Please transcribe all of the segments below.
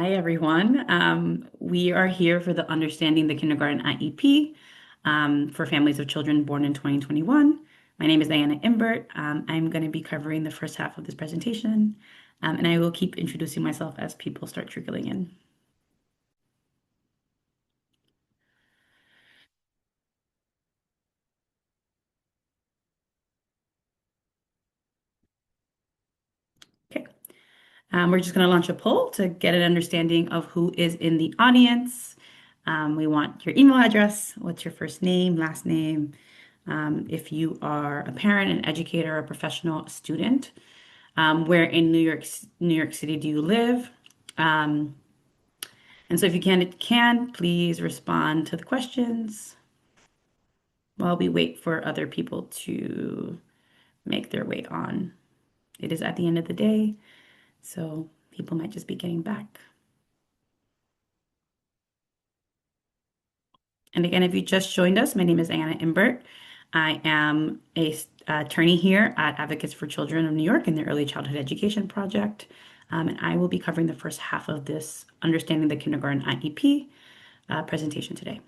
Hi, everyone. We are here for the Understanding the Kindergarten IEP for families of children born in 2021. My name is Diana Imbert. I'm going to be covering the first half of this presentation, and I will keep introducing myself as people start trickling in. Okay. We're just going to launch a poll to get an understanding of who is in the audience. We want your email address, what's your first name, last name, if you are a parent, an educator, a professional, a student. Where in New York City do you live? Um, and so if you can, please respond to the questions while we wait for other people to make their way on. It is at the end of the day, so people might just be getting back. And again, if you just joined us, my name is Anna Imbert. I am a attorney here at Advocates for Children of New York in the Early Childhood Education Project. And I will be covering the first half of this Understanding the Kindergarten IEP presentation today.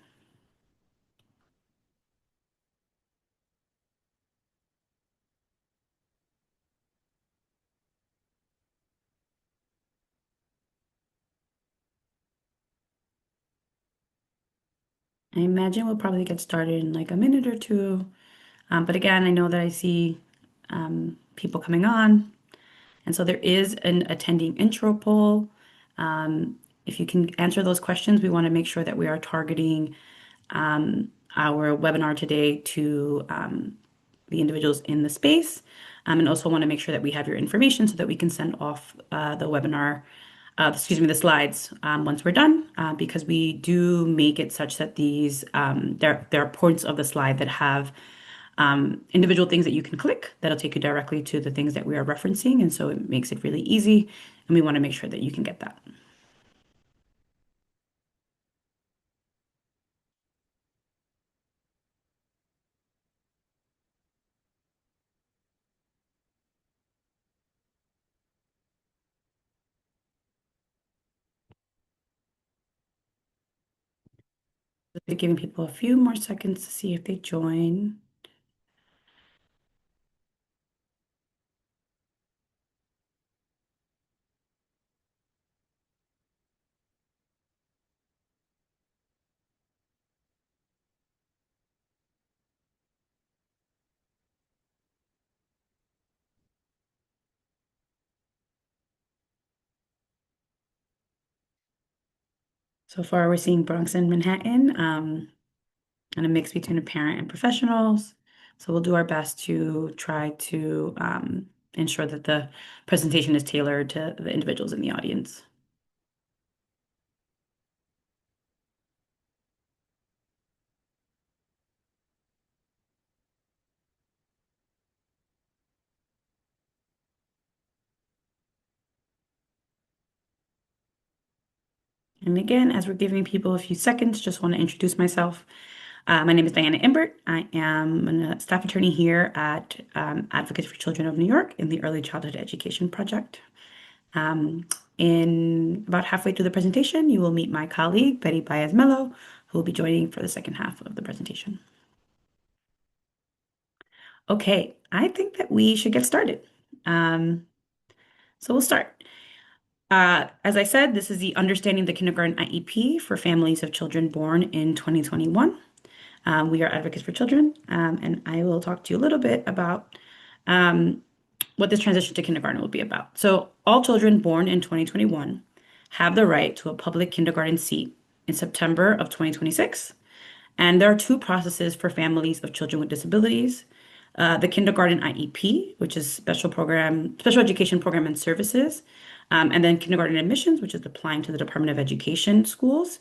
I imagine we'll probably get started in like a minute or two. But again, I know that I see people coming on. And so there is an attending intro poll. If you can answer those questions, we want to make sure that we are targeting our webinar today to the individuals in the space, and also want to make sure that we have your information so that we can send off the webinar, the slides once we're done, because we do make it such that these there are points of the slide that have individual things that you can click that'll take you directly to the things that we are referencing, and so it makes it really easy, and we want to make sure that you can get that. Just giving people a few more seconds to see if they join. So far, we're seeing Bronx and Manhattan, and a mix between a parent and professionals. So we'll do our best to try to ensure that the presentation is tailored to the individuals in the audience. And again, as we're giving people a few seconds, just want to introduce myself. My name is Diana Imbert. I am a staff attorney here at Advocates for Children of New York in the Early Childhood Education Project. In about halfway through the presentation, you will meet my colleague, Betty Baez-Mello, who will be joining for the second half of the presentation. Okay, I think that we should get started. Um, so we'll start. As I said, this is the Understanding the Kindergarten IEP for families of children born in 2021. We are advocates for children, and I will talk to you a little bit about what this transition to kindergarten will be about. So, all children born in 2021 have the right to a public kindergarten seat in September of 2026. And there are two processes for families of children with disabilities. The kindergarten IEP, which is special education program and services, and then kindergarten admissions, which is applying to the Department of Education schools.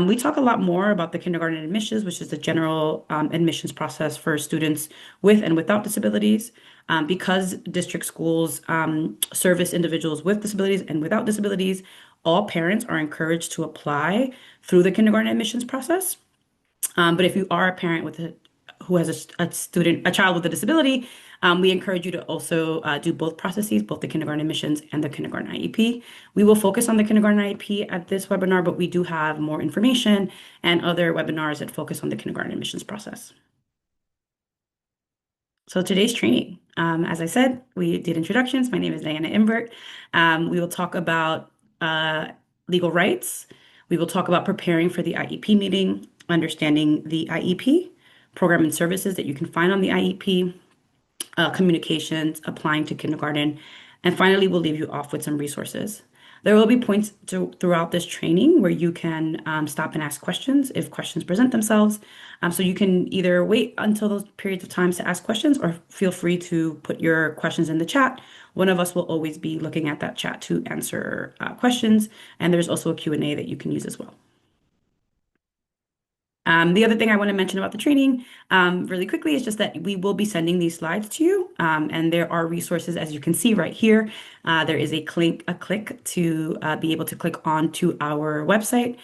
We talk a lot more about the kindergarten admissions, which is the general admissions process for students with and without disabilities. Because district schools service individuals with disabilities and without disabilities, all parents are encouraged to apply through the kindergarten admissions process. But if you are a parent who has a child with a disability, we encourage you to also do both processes, both the kindergarten admissions and the kindergarten IEP. We will focus on the kindergarten IEP at this webinar, but we do have more information and other webinars that focus on the kindergarten admissions process. So today's training, as I said, we did introductions. My name is Diana Imbert. We will talk about legal rights. We will talk about preparing for the IEP meeting, understanding the IEP, program and services that you can find on the IEP, communications, applying to kindergarten, and finally, we'll leave you off with some resources. There will be points throughout this training where you can stop and ask questions if questions present themselves. So you can either wait until those periods of times to ask questions or feel free to put your questions in the chat. One of us will always be looking at that chat to answer questions. And there's also a Q&A that you can use as well. The other thing I want to mention about the training really quickly is just that we will be sending these slides to you, and there are resources, as you can see right here. There is a click to be able to click on to our website.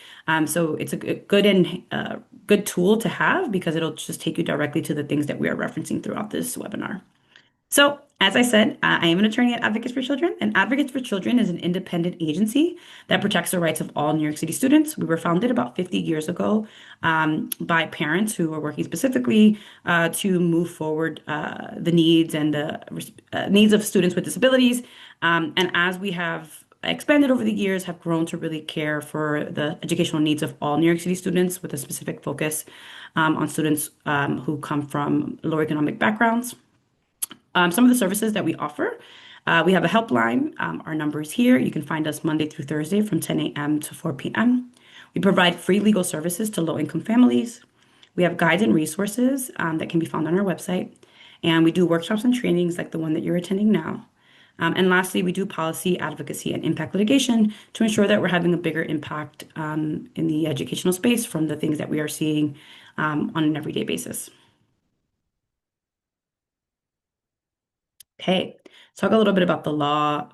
So it's a good tool to have because it'll just take you directly to the things that we are referencing throughout this webinar. So, as I said, I am an attorney at Advocates for Children, and Advocates for Children is an independent agency that protects the rights of all New York City students. We were founded about 50 years ago by parents who were working specifically to move forward the needs and the needs of students with disabilities. And as we have expanded over the years, have grown to really care for the educational needs of all New York City students with a specific focus on students who come from lower economic backgrounds. Some of the services that we offer, we have a helpline. Our number is here. You can find us Monday through Thursday from 10 a.m. to 4 p.m. We provide free legal services to low-income families. We have guides and resources that can be found on our website. And we do workshops and trainings like the one that you're attending now. And lastly, we do policy, advocacy, and impact litigation to ensure that we're having a bigger impact in the educational space from the things that we are seeing on an everyday basis. Okay, let's talk a little bit about the law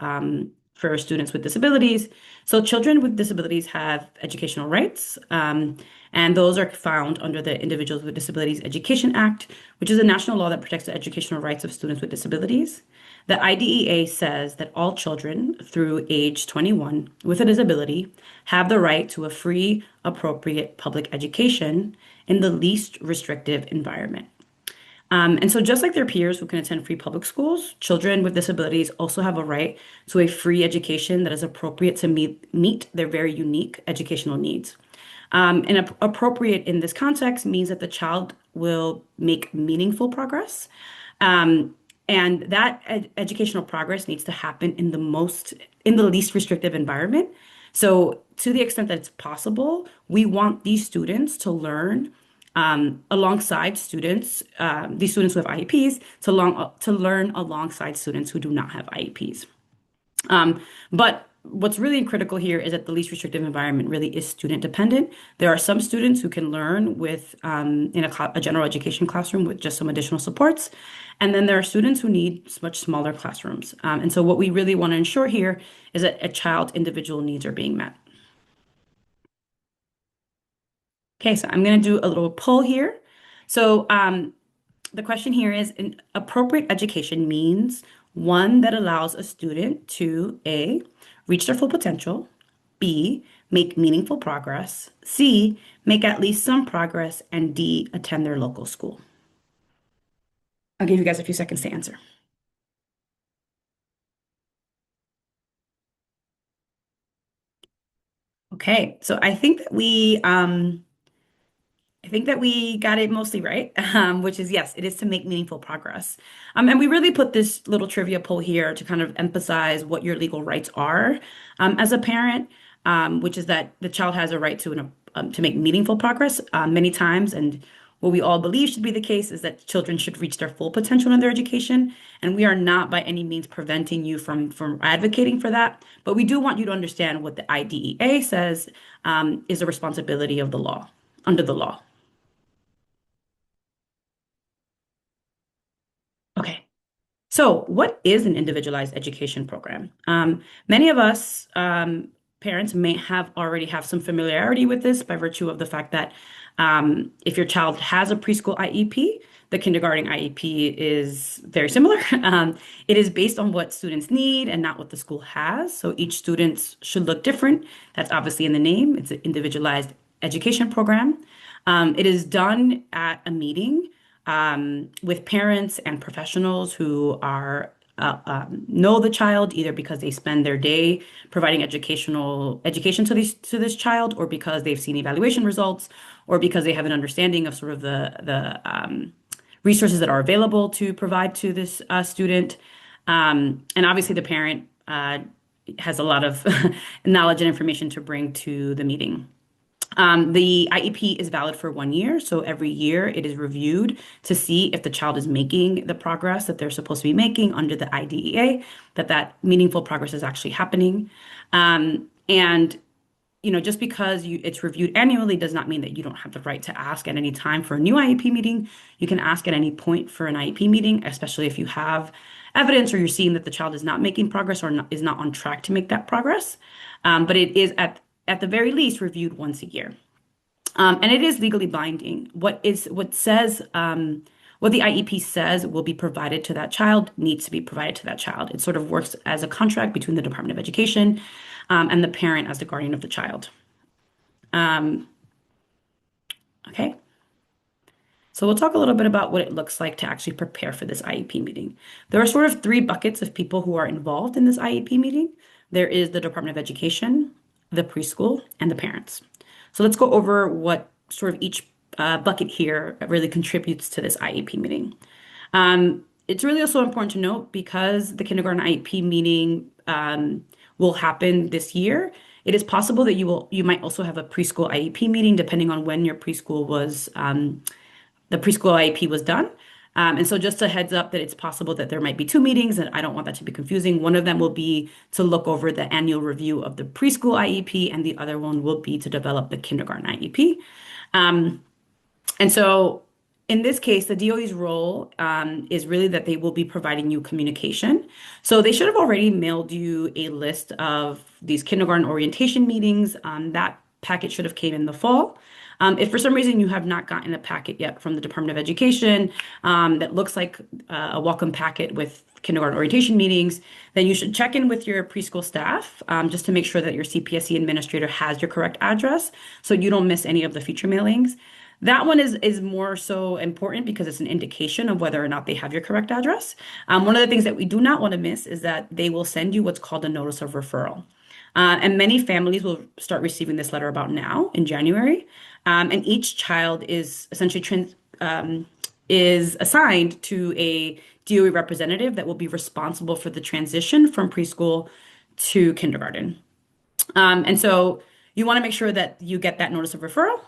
for students with disabilities. So, children with disabilities have educational rights, and those are found under the Individuals with Disabilities Education Act, which is a national law that protects the educational rights of students with disabilities. The IDEA says that all children through age 21 with a disability have the right to a free, appropriate public education in the least restrictive environment. And so, just like their peers who can attend free public schools, children with disabilities also have a right to a free education that is appropriate to meet their very unique educational needs. And appropriate in this context means that the child will make meaningful progress. Um, and that educational progress needs to happen in the least restrictive environment. So, to the extent that it's possible, we want these students to learn alongside students, these students who have IEPs, to learn alongside students who do not have IEPs. But what's really critical here is that the least restrictive environment really is student dependent. There are some students who can learn with in a general education classroom with just some additional supports. And then there are students who need much smaller classrooms. And so what we really want to ensure here is that a child's individual needs are being met. Okay, so I'm going to do a little poll here. So the question here is, an appropriate education means one that allows a student to A, reach their full potential, B, make meaningful progress, C, make at least some progress, and D, attend their local school. I'll give you guys a few seconds to answer. Okay, so I think that we got it mostly right, which is yes, it is to make meaningful progress. And we really put this little trivia poll here to kind of emphasize what your legal rights are as a parent, which is that the child has a right to make meaningful progress many times. And what we all believe should be the case is that children should reach their full potential in their education. And we are not by any means preventing you from advocating for that. But we do want you to understand what the IDEA says is a responsibility of the law, under the law. Okay. So, what is an individualized education program? Many of us, parents, may already have some familiarity with this by virtue of the fact that if your child has a preschool IEP, the kindergarten IEP is very similar. It is based on what students need and not what the school has. So each student should look different. That's obviously in the name. It's an individualized education program. It is done at a meeting with parents and professionals who are know the child either because they spend their day providing education to this child, or because they've seen evaluation results, or because they have an understanding of sort of the resources that are available to provide to this student. And obviously, the parent has a lot of knowledge and information to bring to the meeting. The IEP is valid for 1 year, so every year it is reviewed to see if the child is making the progress that they're supposed to be making under the IDEA, that meaningful progress is actually happening. And just because it's reviewed annually does not mean that you don't have the right to ask at any time for a new IEP meeting. You can ask at any point for an IEP meeting, especially if you have evidence or you're seeing that the child is not making progress or is not on track to make that progress. But it is at the very least reviewed once a year. And it is legally binding. What the IEP says will be provided to that child needs to be provided to that child. It sort of works as a contract between the Department of Education and the parent as the guardian of the child. Um, okay. So we'll talk a little bit about what it looks like to actually prepare for this IEP meeting. There are sort of three buckets of people who are involved in this IEP meeting. There is the Department of Education, the preschool, and the parents. So let's go over what sort of each bucket here really contributes to this IEP meeting. It's really also important to note, because the kindergarten IEP meeting will happen this year. It is possible that you might also have a preschool IEP meeting depending on when your preschool was the preschool IEP was done. And so just a heads up that it's possible that there might be two meetings, and I don't want that to be confusing. One of them will be to look over the annual review of the preschool IEP, and the other one will be to develop the kindergarten IEP. And so in this case, the DOE's role is really that they will be providing you communication. So they should have already mailed you a list of these kindergarten orientation meetings. That packet should have came in the fall. If for some reason you have not gotten a packet yet from the Department of Education that looks like a welcome packet with kindergarten orientation meetings, then you should check in with your preschool staff just to make sure that your CPSC administrator has your correct address so you don't miss any of the future mailings. That one is more so important because it's an indication of whether or not they have your correct address. One of the things that we do not want to miss is that they will send you what's called a notice of referral. And many families will start receiving this letter about now in January. And each child is essentially is assigned to a DOE representative that will be responsible for the transition from preschool to kindergarten. And so you want to make sure that you get that notice of referral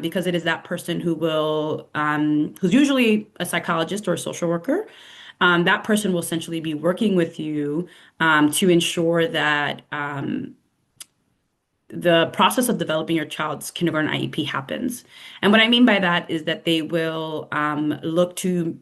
because it is that person who's usually a psychologist or a social worker. That person will essentially be working with you to ensure that the process of developing your child's kindergarten IEP happens. And what I mean by that is that they will look to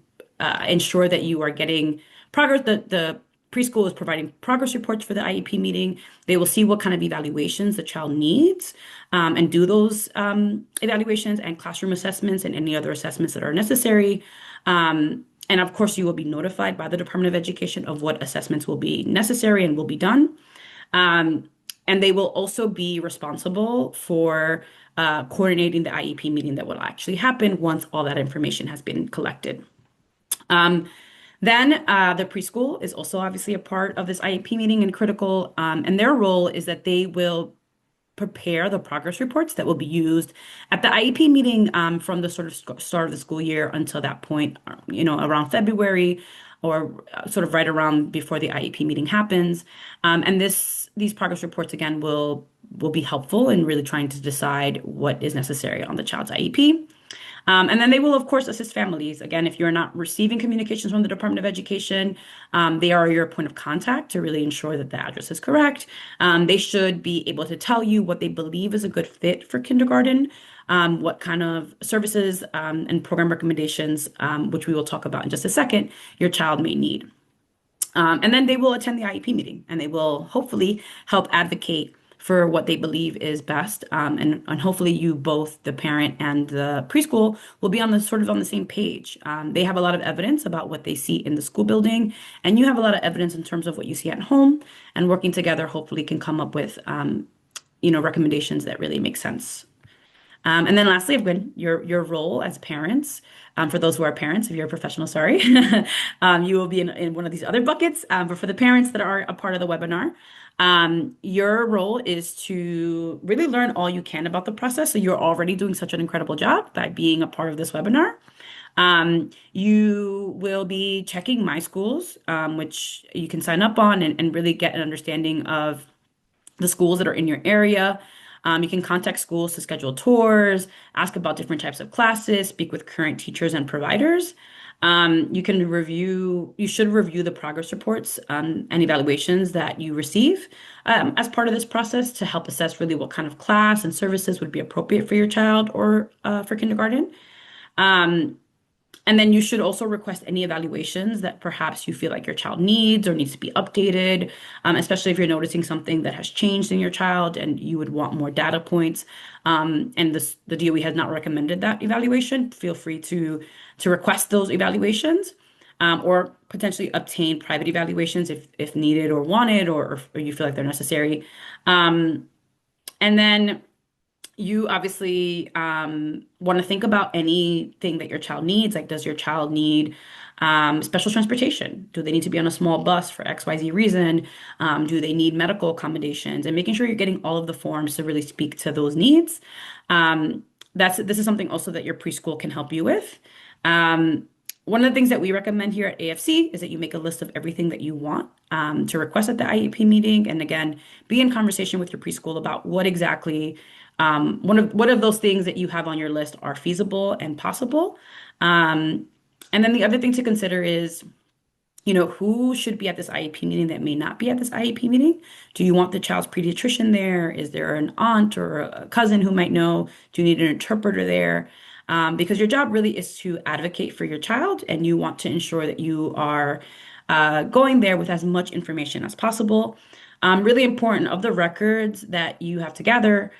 ensure that you are getting progress. The preschool is providing progress reports for the IEP meeting. They will see what kind of evaluations the child needs and do those evaluations and classroom assessments and any other assessments that are necessary. And of course, you will be notified by the Department of Education of what assessments will be necessary and will be done. And they will also be responsible for coordinating the IEP meeting that will actually happen once all that information has been collected. Then the preschool is also obviously a part of this IEP meeting and critical. And their role is that they will prepare the progress reports that will be used at the IEP meeting from the sort of start of the school year until that point, around February or sort of right around before the IEP meeting happens. And these progress reports, again, will be helpful in really trying to decide what is necessary on the child's IEP. And then they will, of course, assist families. Again, if you're not receiving communications from the Department of Education, they are your point of contact to really ensure that the address is correct. They should be able to tell you what they believe is a good fit for kindergarten, what kind of services and program recommendations, which we will talk about in just a second, your child may need. And then they will attend the IEP meeting and they will hopefully help advocate for what they believe is best. And hopefully you both, the parent and the preschool, will be on the sort of on the same page. They have a lot of evidence about what they see in the school building, and you have a lot of evidence in terms of what you see at home, and working together hopefully can come up with recommendations that really make sense. And then lastly, Evgwen, your role as parents, for those who are parents, if you're a professional, sorry, you will be in one of these other buckets. But for the parents that are a part of the webinar, your role is to really learn all you can about the process. So you're already doing such an incredible job by being a part of this webinar. You will be checking My Schools, which you can sign up on and really get an understanding of the schools that are in your area. You can contact schools to schedule tours, ask about different types of classes, speak with current teachers and providers. You should review the progress reports and evaluations that you receive as part of this process to help assess really what kind of class and services would be appropriate for your child or for kindergarten. Um, and then you should also request any evaluations that perhaps you feel like your child needs or needs to be updated, especially if you're noticing something that has changed in your child and you would want more data points. And the DOE has not recommended that evaluation. Feel free to request those evaluations, or potentially obtain private evaluations if needed or wanted, or you feel like they're necessary. And then you obviously want to think about anything that your child needs. Like, does your child need special transportation? Do they need to be on a small bus for XYZ reason? Do they need medical accommodations? And making sure you're getting all of the forms to really speak to those needs. This is something also that your preschool can help you with. Um, One of the things that we recommend here at AFC is that you make a list of everything that you want to request at the IEP meeting. And again, be in conversation with your preschool about what exactly what of those things that you have on your list are feasible and possible. Um, and then the other thing to consider is, who should be at this IEP meeting that may not be at this IEP meeting? Do you want the child's pediatrician there? Is there an aunt or a cousin who might know? Do you need an interpreter there? Because your job really is to advocate for your child, and you want to ensure that you are going there with as much information as possible. Really important of the records that you have to gather.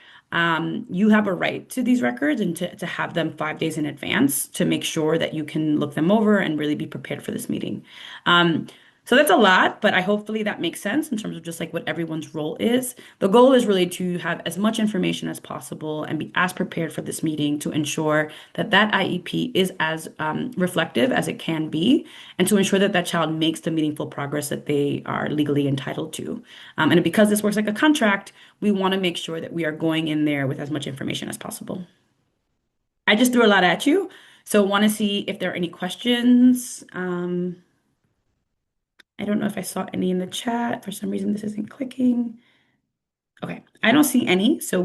You have a right to these records and to have them 5 days in advance to make sure that you can look them over and really be prepared for this meeting. Um, so that's a lot, but hopefully that makes sense in terms of just like what everyone's role is. The goal is really to have as much information as possible and be as prepared for this meeting to ensure that that IEP is as reflective as it can be, and to ensure that that child makes the meaningful progress that they are legally entitled to. And because this works like a contract, we want to make sure that we are going in there with as much information as possible. I just threw a lot at you, so want to see if there are any questions. I don't know if I saw any in the chat. For some reason, this isn't clicking. Okay, I don't see any, so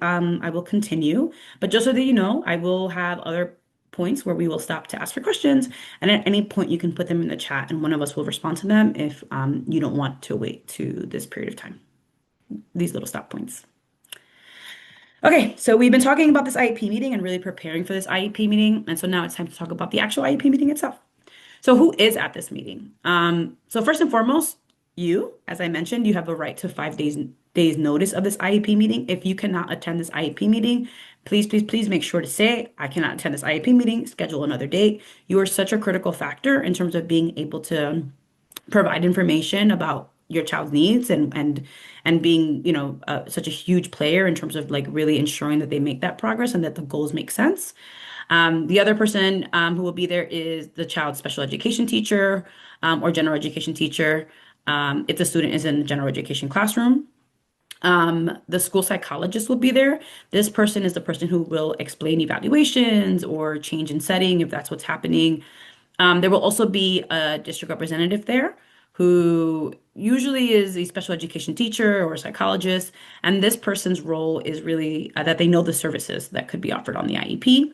I will continue. But just so that you know, I will have other points where we will stop to ask for questions, and at any point you can put them in the chat, and one of us will respond to them if you don't want to wait to this period of time. These little stop points. Okay, so we've been talking about this IEP meeting and really preparing for this IEP meeting, and so now it's time to talk about the actual IEP meeting itself. So who is at this meeting? So first and foremost, as I mentioned, you have a right to 5 days notice of this IEP meeting. If you cannot attend this IEP meeting, please make sure to say, I cannot attend this IEP meeting, schedule another date. You are such a critical factor in terms of being able to provide information about your child's needs and being, such a huge player in terms of like really ensuring that they make that progress and that the goals make sense. The other person who will be there is the child's special education teacher or general education teacher if the student is in the general education classroom. The school psychologist will be there. This person is the person who will explain evaluations or change in setting if that's what's happening. There will also be a district representative there who usually is a special education teacher or a psychologist. And this person's role is really that they know the services that could be offered on the IEP.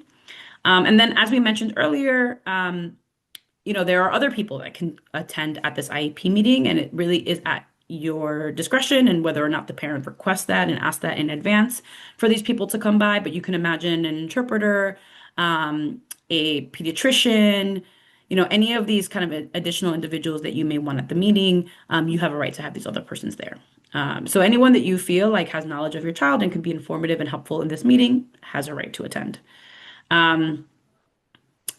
And then, as we mentioned earlier, there are other people that can attend at this IEP meeting, and it really is at your discretion and whether or not the parent requests that and asks that in advance for these people to come by. But you can imagine an interpreter, a pediatrician, any of these kind of additional individuals that you may want at the meeting. You have a right to have these other persons there. So anyone that you feel like has knowledge of your child and can be informative and helpful in this meeting has a right to attend. Um,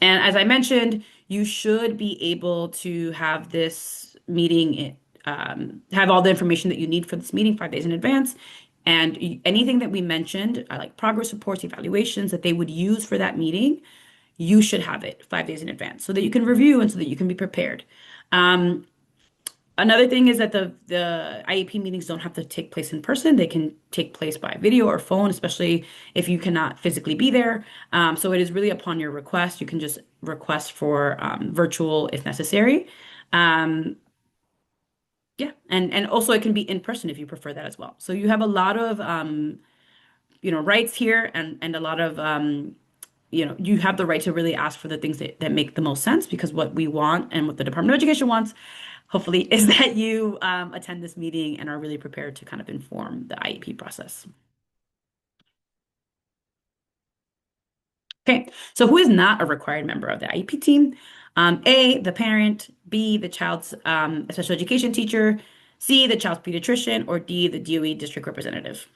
and as I mentioned, you should be able to have this meeting, have all the information that you need for this meeting 5 days in advance. And anything that we mentioned, like progress reports, evaluations that they would use for that meeting, you should have it 5 days in advance so that you can review and so that you can be prepared. Um, Another thing is that the IEP meetings don't have to take place in person. They can take place by video or phone, especially if you cannot physically be there. So it is really upon your request. You can just request for virtual if necessary. Um, yeah, and also it can be in person if you prefer that as well. So you have a lot of rights here and a lot of you have the right to really ask for the things that make the most sense because what we want and what the Department of Education wants, hopefully, is that you attend this meeting and are really prepared to kind of inform the IEP process. Okay, so who is not a required member of the IEP team? A, the parent, B, the child's special education teacher, C, the child's pediatrician, or D, the DOE district representative.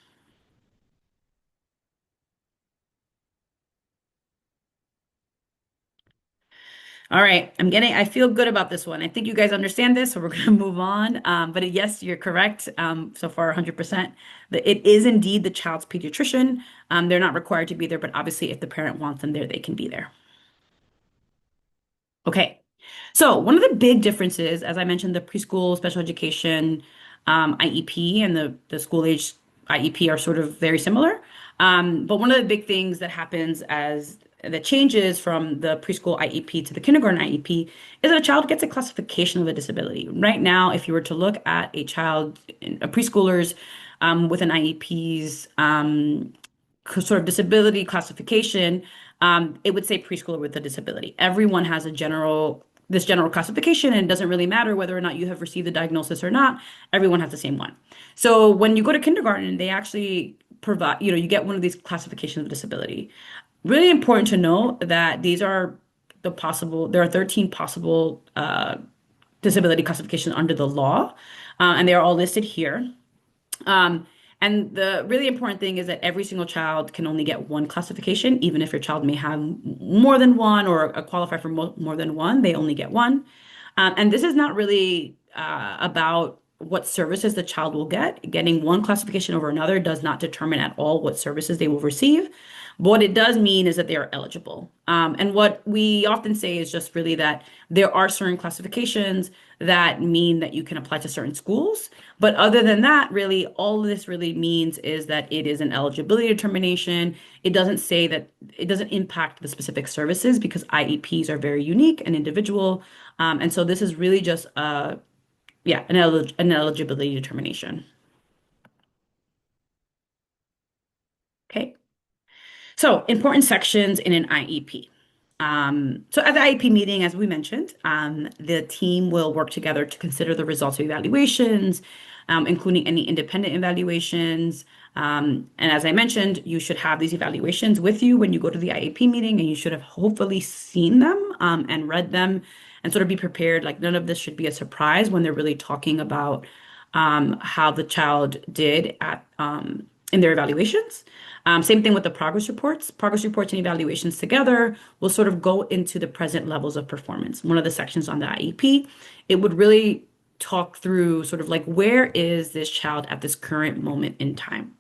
All right, I feel good about this one. I think you guys understand this, so we're going to move on. But yes, you're correct so far, 100%. It is indeed the child's pediatrician. They're not required to be there, but obviously, if the parent wants them there, they can be there. Okay. So one of the big differences, as I mentioned, the preschool special education IEP and the school age IEP are sort of very similar. But one of the big things that happens as that changes from the preschool IEP to the kindergarten IEP is that a child gets a classification of a disability. Right now, if you were to look at a child, a preschooler's with an IEP's sort of disability classification, it would say preschooler with a disability. Everyone has this general classification, and it doesn't really matter whether or not you have received the diagnosis or not. Everyone has the same one. So when you go to kindergarten, they actually provide, you get one of these classifications of disability. Really important to know that there are 13 possible disability classifications under the law, and they are all listed here. Um, and the really important thing is that every single child can only get one classification, even if your child may have more than one or qualify for more than one, they only get one. And this is not really about what services the child will get. Getting one classification over another does not determine at all what services they will receive. But what it does mean is that they are eligible. And what we often say is just really that there are certain classifications that mean that you can apply to certain schools. But other than that, really, all this really means is that it is an eligibility determination. It doesn't say that it doesn't impact the specific services because IEPs are very unique and individual. And so this is really just an eligibility determination. Okay. So, important sections in an IEP. So, at the IEP meeting, as we mentioned, the team will work together to consider the results of evaluations, including any independent evaluations. And as I mentioned, you should have these evaluations with you when you go to the IEP meeting, and you should have hopefully seen them and read them and sort of be prepared. Like, none of this should be a surprise when they're really talking about how the child did in their evaluations. Same thing with the progress reports. Progress reports and evaluations together will sort of go into the present levels of performance. One of the sections on the IEP, it would really talk through sort of like where is this child at this current moment in time.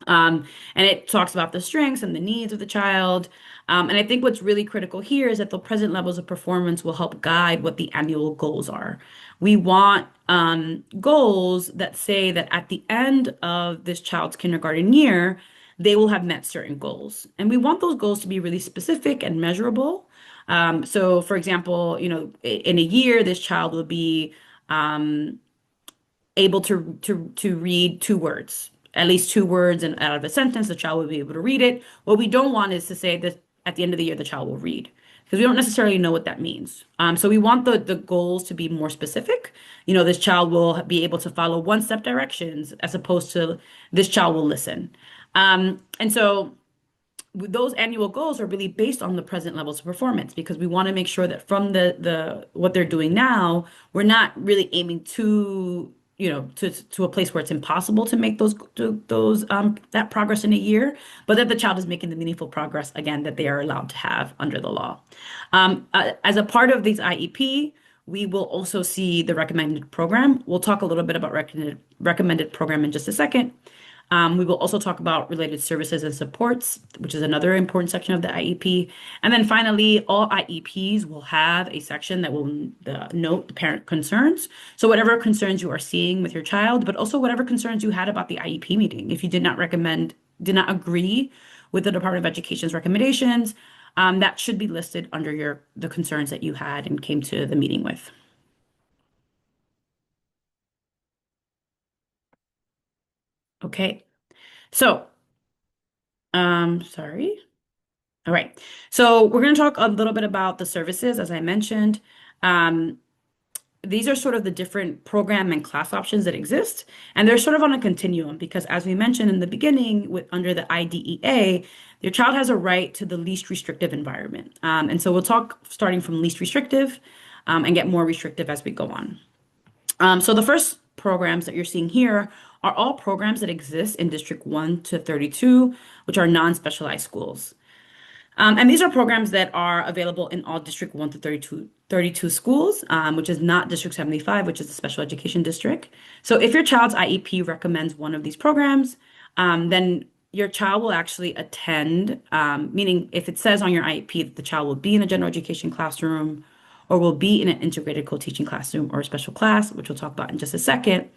And it talks about the strengths and the needs of the child. And I think what's really critical here is that the present levels of performance will help guide what the annual goals are. We want goals that say that at the end of this child's kindergarten year, they will have met certain goals. And we want those goals to be really specific and measurable. So, for example, in a year, this child will be able to read two words, at least two words, and out of a sentence, the child will be able to read it. What we don't want is to say that at the end of the year the child will read because we don't necessarily know what that means. So we want the goals to be more specific. This child will be able to follow one-step directions as opposed to this child will listen. And so those annual goals are really based on the present levels of performance because we want to make sure that from the what they're doing now, we're not really aiming too to a place where it's impossible to make those that progress in a year, but that the child is making the meaningful progress again that they are allowed to have under the law. As a part of these IEP, we will also see the recommended program. We'll talk a little bit about recommended program in just a second. We will also talk about related services and supports, which is another important section of the IEP. And then finally, all IEPs will have a section that will note the parent concerns. So whatever concerns you are seeing with your child, but also whatever concerns you had about the IEP meeting. If you did not agree with the Department of Education's recommendations, that should be listed under the concerns that you had and came to the meeting with. Okay. So, sorry. All right. So we're going to talk a little bit about the services, as I mentioned. Um, these are sort of the different program and class options that exist, and they're sort of on a continuum because, as we mentioned in the beginning, under the IDEA, your child has a right to the least restrictive environment. And so we'll talk starting from least restrictive, and get more restrictive as we go on. So the first programs that you're seeing here are all programs that exist in District 1 to 32, which are non-specialized schools. And these are programs that are available in all District 1 to 32 schools, which is not District 75, which is the special education district. So if your child's IEP recommends one of these programs, then your child will actually attend, meaning if it says on your IEP that the child will be in a general education classroom or will be in an integrated co-teaching classroom or a special class, which we'll talk about in just a second,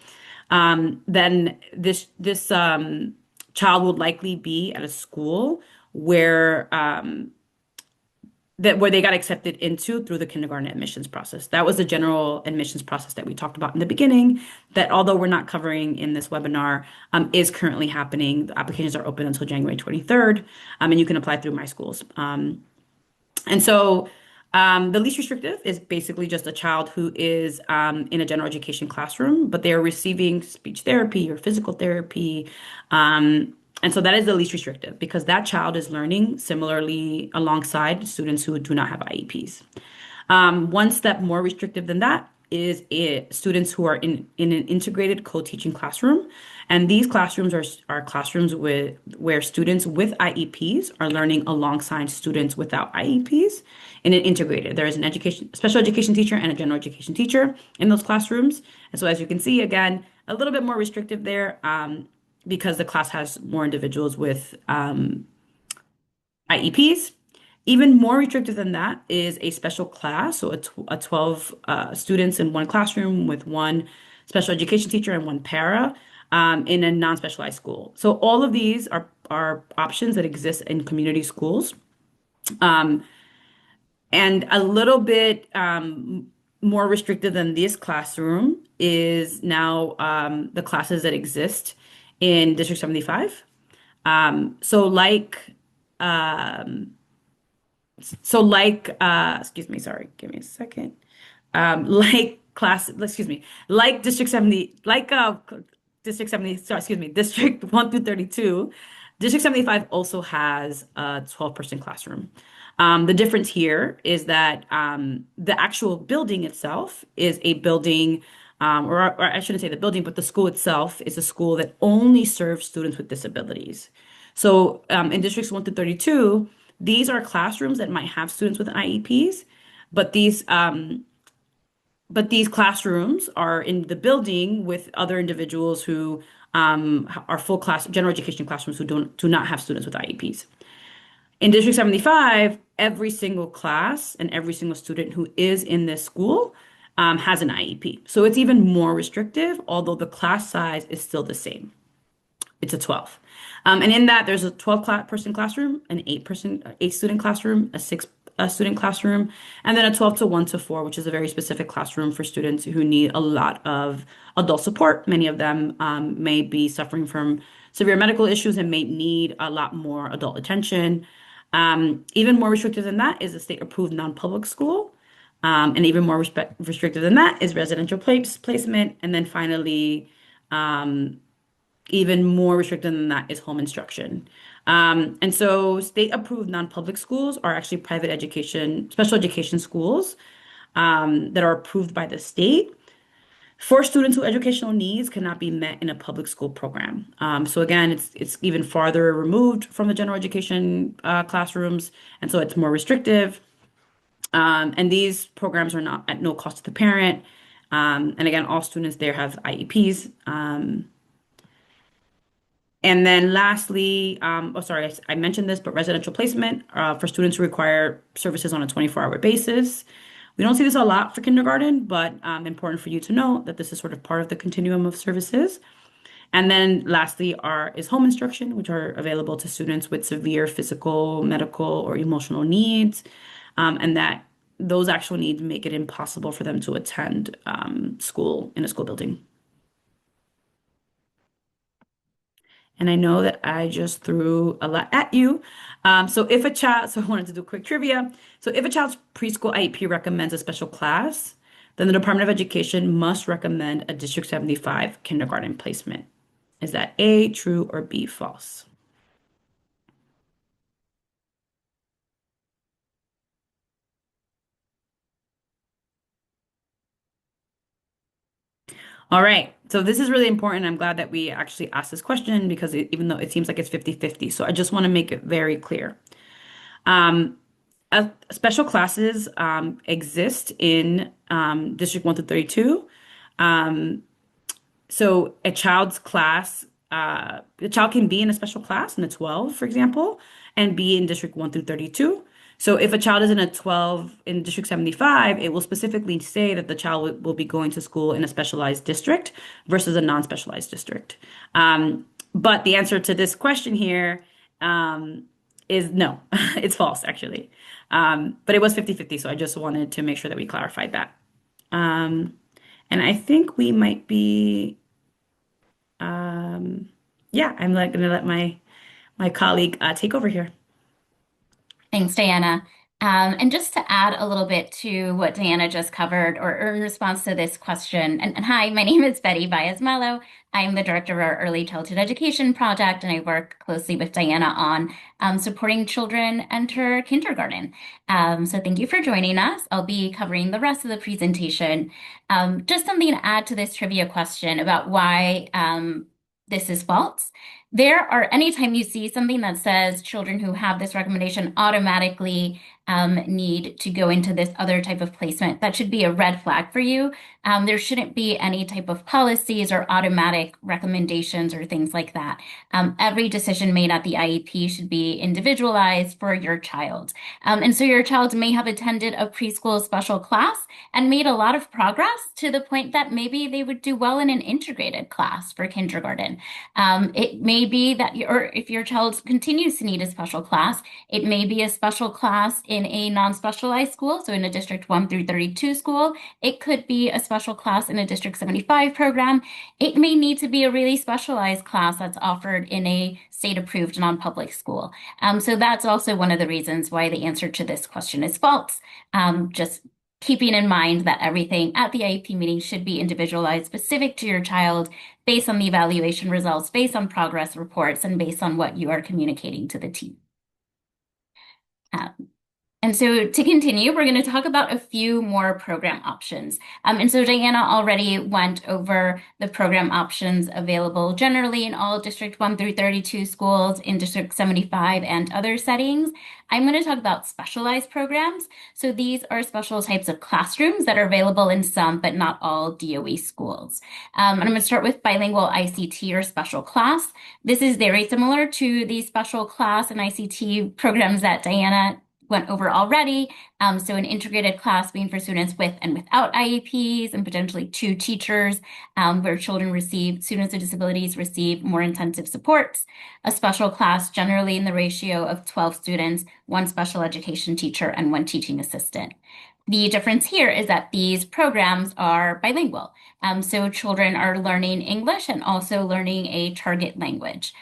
then this child would likely be at a school where where they got accepted into through the kindergarten admissions process. That was the general admissions process that we talked about in the beginning, that although we're not covering in this webinar, is currently happening. The applications are open until January 23rd, and you can apply through My Schools. And so the least restrictive is basically just a child who is in a general education classroom, but they are receiving speech therapy or physical therapy. And so that is the least restrictive because that child is learning similarly alongside students who do not have IEPs. One step more restrictive than that is students who are in an integrated co-teaching classroom. And these classrooms are classrooms where students with IEPs are learning alongside students without IEPs in an integrated. There is special education teacher and a general education teacher in those classrooms. And so as you can see, again, a little bit more restrictive there because the class has more individuals with IEPs. Even more restrictive than that is a special class, so a 12 students in one classroom with one special education teacher and one para in a non-specialized school. So all of these are options that exist in community schools. And a little bit more restrictive than this classroom is now the classes that exist in District 75. So um, excuse me, sorry, give me a second. Excuse me, like District 70, District 70, sorry, excuse me, District 1 through 32, District 75 also has a 12-person classroom. The difference here is that the actual building itself is a building, or I shouldn't say the building, but the school itself is a school that only serves students with disabilities. So in Districts 1 through 32, these are classrooms that might have students with IEPs, but these classrooms are in the building with other individuals who are full class general education classrooms who do not have students with IEPs. In District 75, every single class and every single student who is in this school has an IEP. So it's even more restrictive, although the class size is still the same. It's a 12. And in that, there's a 12-person classroom, an 8-student classroom, a 6-student classroom, and then a 12 to 1 to 4, which is a very specific classroom for students who need a lot of adult support. Many of them may be suffering from severe medical issues and may need a lot more adult attention. Even more restrictive than that is a state-approved non-public school. And even more restrictive than that is residential placement. And then finally, even more restricted than that is home instruction. And so state-approved non-public schools are actually private education, special education schools that are approved by the state. For students with educational needs cannot be met in a public school program. So again, it's even farther removed from the general education classrooms, and so it's more restrictive. And these programs are not at no cost to the parent. And again, all students there have IEPs. And then lastly, oh, sorry, I mentioned this, but residential placement for students who require services on a 24-hour basis. We don't see this a lot for kindergarten, but important for you to know that this is sort of part of the continuum of services. And then lastly is home instruction, which are available to students with severe physical, medical, or emotional needs, and that those actual needs make it impossible for them to attend school in a school building. And I know that I just threw a lot at you. So I wanted to do quick trivia. So if a child's preschool IEP recommends a special class, then the Department of Education must recommend a District 75 kindergarten placement. Is that A, true, or B, false? All right. So this is really important. I'm glad that we actually asked this question because even though it seems like it's 50-50, so I just want to make it very clear. Um, Special classes exist in District 1 through 32. Um, so a child can be in a special class in a 12, for example, and be in District 1 through 32. So if a child is in a 12 in District 75, it will specifically say that the child will be going to school in a specialized district versus a non-specialized district. But the answer to this question here um, is no, it's false, actually. But it was 50-50, so I just wanted to make sure that we clarified that. Um, and I think we might be um, yeah, I'm like gonna let my colleague take over here. Thanks, Diana. And just to add a little bit to what Diana just covered, or in response to this question, and hi, my name is Betty Baez-Mello. I'm the director of our Early Childhood Education Project, and I work closely with Diana on supporting children enter kindergarten. So thank you for joining us. I'll be covering the rest of the presentation. Just something to add to this trivia question about why this is false. There are, anytime you see something that says children who have this recommendation automatically need to go into this other type of placement, that should be a red flag for you. There shouldn't be any type of policies or automatic recommendations or things like that. Every decision made at the IEP should be individualized for your child. And so your child may have attended a preschool special class and made a lot of progress to the point that maybe they would do well in an integrated class for kindergarten. It may be that, or if your child continues to need a special class, it may be a special class in a non-specialized school, so in a District 1 through 32 school. It could be a special class in a District 75 program. It may need to be a really specialized class that's offered in a state-approved non-public school. So that's also one of the reasons why the answer to this question is false. Just keeping in mind that everything at the IEP meeting should be individualized, specific to your child, based on the evaluation results, based on progress reports, and based on what you are communicating to the team. And so to continue, we're going to talk about a few more program options. And so Diana already went over the program options available generally in all District 1 through 32 schools, in District 75 and other settings. I'm going to talk about specialized programs. So these are special types of classrooms that are available in some, but not all DOE schools. And I'm going to start with bilingual ICT or special class. This is very similar to the special class and ICT programs that Diana went over already. So an integrated class being for students with and without IEPs and potentially two teachers, where students with disabilities receive more intensive supports. A special class generally in the ratio of 12 students, one special education teacher and one teaching assistant. The difference here is that these programs are bilingual. So children are learning English and also learning a target language.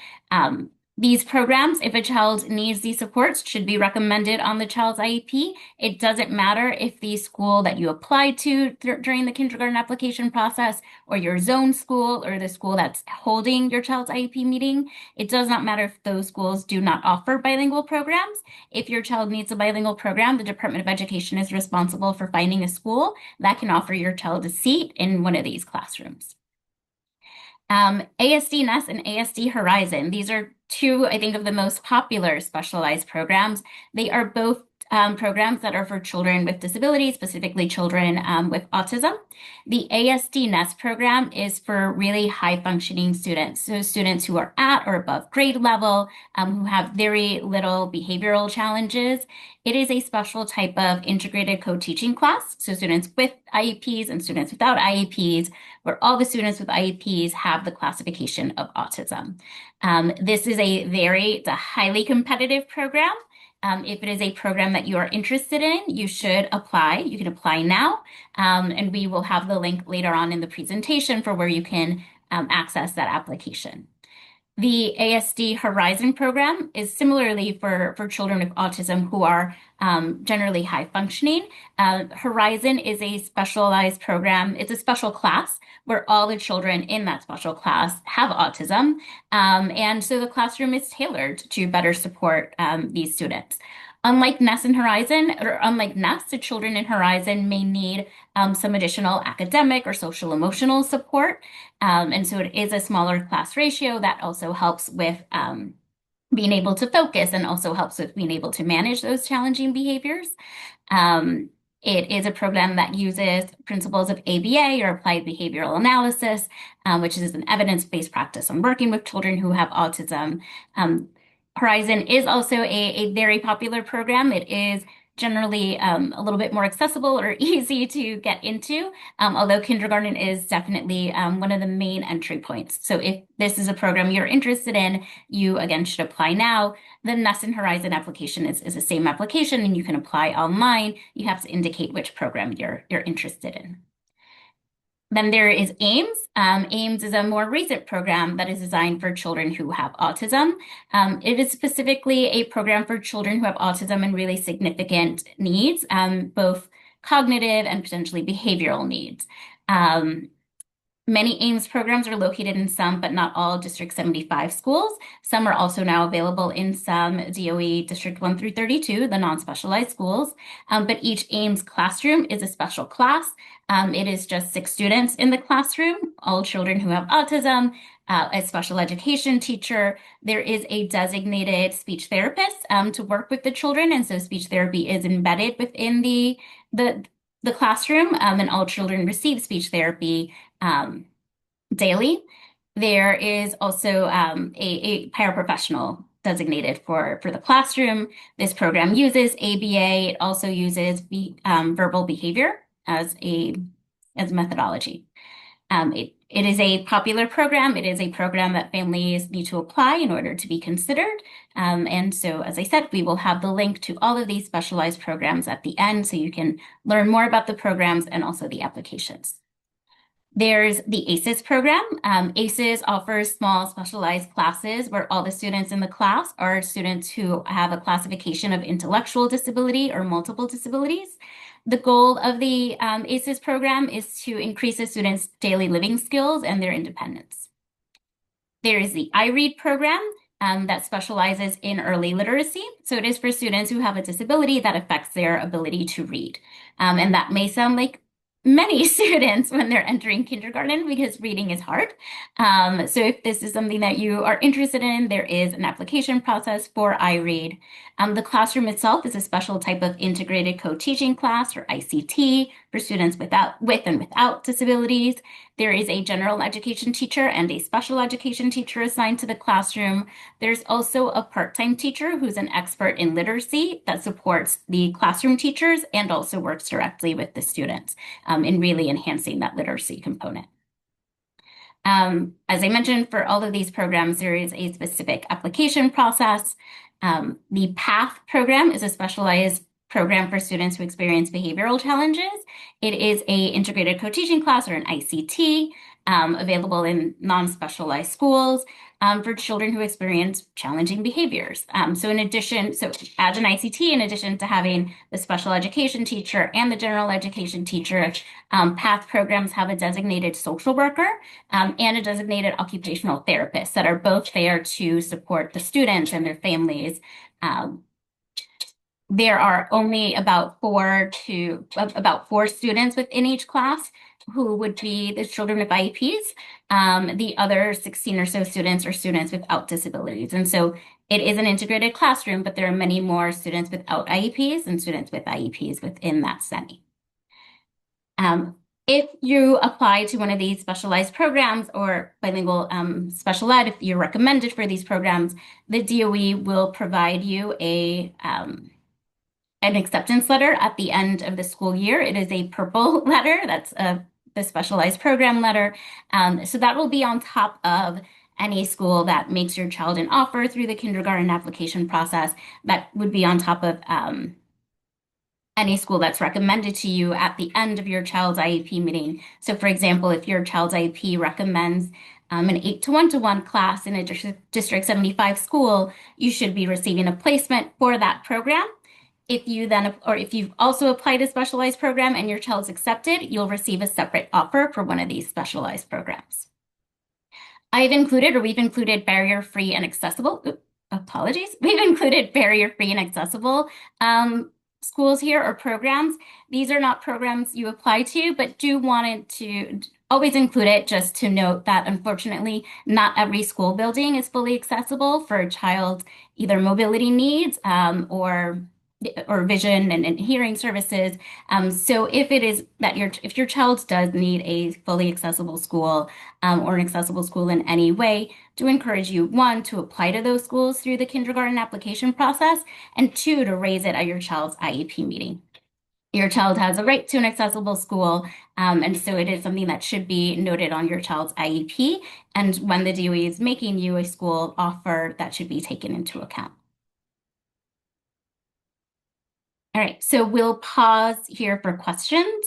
These programs, if a child needs these supports, should be recommended on the child's IEP. It doesn't matter if the school that you applied to during the kindergarten application process, or your zone school, or the school that's holding your child's IEP meeting. It does not matter if those schools do not offer bilingual programs. If your child needs a bilingual program, the Department of Education is responsible for finding a school that can offer your child a seat in one of these classrooms. ASD Nest and ASD Horizon. These are two, I think, of the most popular specialized programs. They are both programs that are for children with disabilities, specifically children with autism. The ASD Nest program is for really high functioning students, so students who are at or above grade level, who have very little behavioral challenges. It is a special type of integrated co-teaching class, so students with IEPs and students without IEPs, where all the students with IEPs have the classification of autism. This is it's a highly competitive program. If it is a program that you are interested in, you should apply. You can apply now, and we will have the link later on in the presentation for where you can access that application. The ASD Horizon program is similarly for children with autism who are generally high functioning. Horizon is a specialized program. It's a special class where all the children in that special class have autism. And so the classroom is tailored to better support these students. Unlike Nest and Horizon, or unlike Nest, the children in Horizon may need some additional academic or social emotional support. And so it is a smaller class ratio that also helps with being able to focus and also helps with being able to manage those challenging behaviors. It is a program that uses principles of ABA, or applied behavioral analysis, which is an evidence-based practice on working with children who have autism. Horizon is also a very popular program. It is generally a little bit more accessible or easy to get into, although kindergarten is definitely one of the main entry points. So if this is a program you're interested in, you again should apply now. The Nest and Horizon application is the same application, and you can apply online. You have to indicate which program you're interested in. Then there is AIMS. AIMS is a more recent program that is designed for children who have autism. It is specifically a program for children who have autism and really significant needs, both cognitive and potentially behavioral needs. Many AIMS programs are located in some, but not all, District 75 schools. Some are also now available in some DOE District 1 through 32, the non-specialized schools. But each AIMS classroom is a special class. It is just 6 students in the classroom, all children who have autism, a special education teacher. There is a designated speech therapist to work with the children, and so speech therapy is embedded within the classroom, and all children receive speech therapy daily. There is also a paraprofessional designated for the classroom. This program uses ABA. It also uses verbal behavior as methodology. It is a popular program. It is a program that families need to apply in order to be considered. And so, as I said, we will have the link to all of these specialized programs at the end, so you can learn more about the programs and also the applications. There's the ACES program. ACES offers small specialized classes where all the students in the class are students who have a classification of intellectual disability or multiple disabilities. The goal of the ACES program is to increase the students' daily living skills and their independence. There is the iRead program that specializes in early literacy. So it is for students who have a disability that affects their ability to read. And that may sound like many students when they're entering kindergarten, because reading is hard. So if this is something that you are interested in, there is an application process for iRead. The classroom itself is a special type of integrated co-teaching class, or ICT, for students with and without disabilities. There is a general education teacher and a special education teacher assigned to the classroom. There's also a part-time teacher who's an expert in literacy that supports the classroom teachers and also works directly with the students in really enhancing that literacy component. As I mentioned, for all of these programs, there is a specific application process. The PATH program is a specialized program for students who experience behavioral challenges. It is a integrated co-teaching class, or an ICT. available in non-specialized schools for children who experience challenging behaviors. So as an ICT, in addition to having the special education teacher and the general education teacher, PATH programs have a designated social worker and a designated occupational therapist that are both there to support the students and their families. Um, there are only about four students within each class who would be the children with IEPs. The other 16 or so students are students without disabilities. And so it is an integrated classroom, but there are many more students without IEPs and students with IEPs within that setting. If you apply to one of these specialized programs or bilingual special ed, if you're recommended for these programs, the DOE will provide you an acceptance letter at the end of the school year. It is a purple letter. That's the specialized program letter. So that will be on top of any school that makes your child an offer through the kindergarten application process. That would be on top of any school that's recommended to you at the end of your child's IEP meeting. So for example, if your child's IEP recommends an 8 to 1 to 1 class in a District 75 school, you should be receiving a placement for that program. If you've also applied a specialized program and your child's accepted, you'll receive a separate offer for one of these specialized programs. We've included barrier-free and accessible, apologies. We've included barrier-free and accessible schools here or programs. These are not programs you apply to, but do wanted to always include it just to note that unfortunately, not every school building is fully accessible for a child's either mobility needs or vision and hearing services. So if your child does need a fully accessible school or an accessible school in any way, do encourage you, one, to apply to those schools through the kindergarten application process, and two, to raise it at your child's IEP meeting. Your child has a right to an accessible school, and so it is something that should be noted on your child's IEP. And when the DOE is making you a school offer, that should be taken into account. All right, so we'll pause here for questions.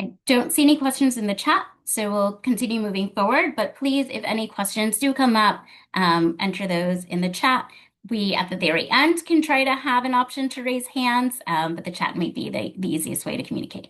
I don't see any questions in the chat, so we'll continue moving forward. But please, if any questions do come up, enter those in the chat. We, at the very end, can try to have an option to raise hands, but the chat might be the easiest way to communicate.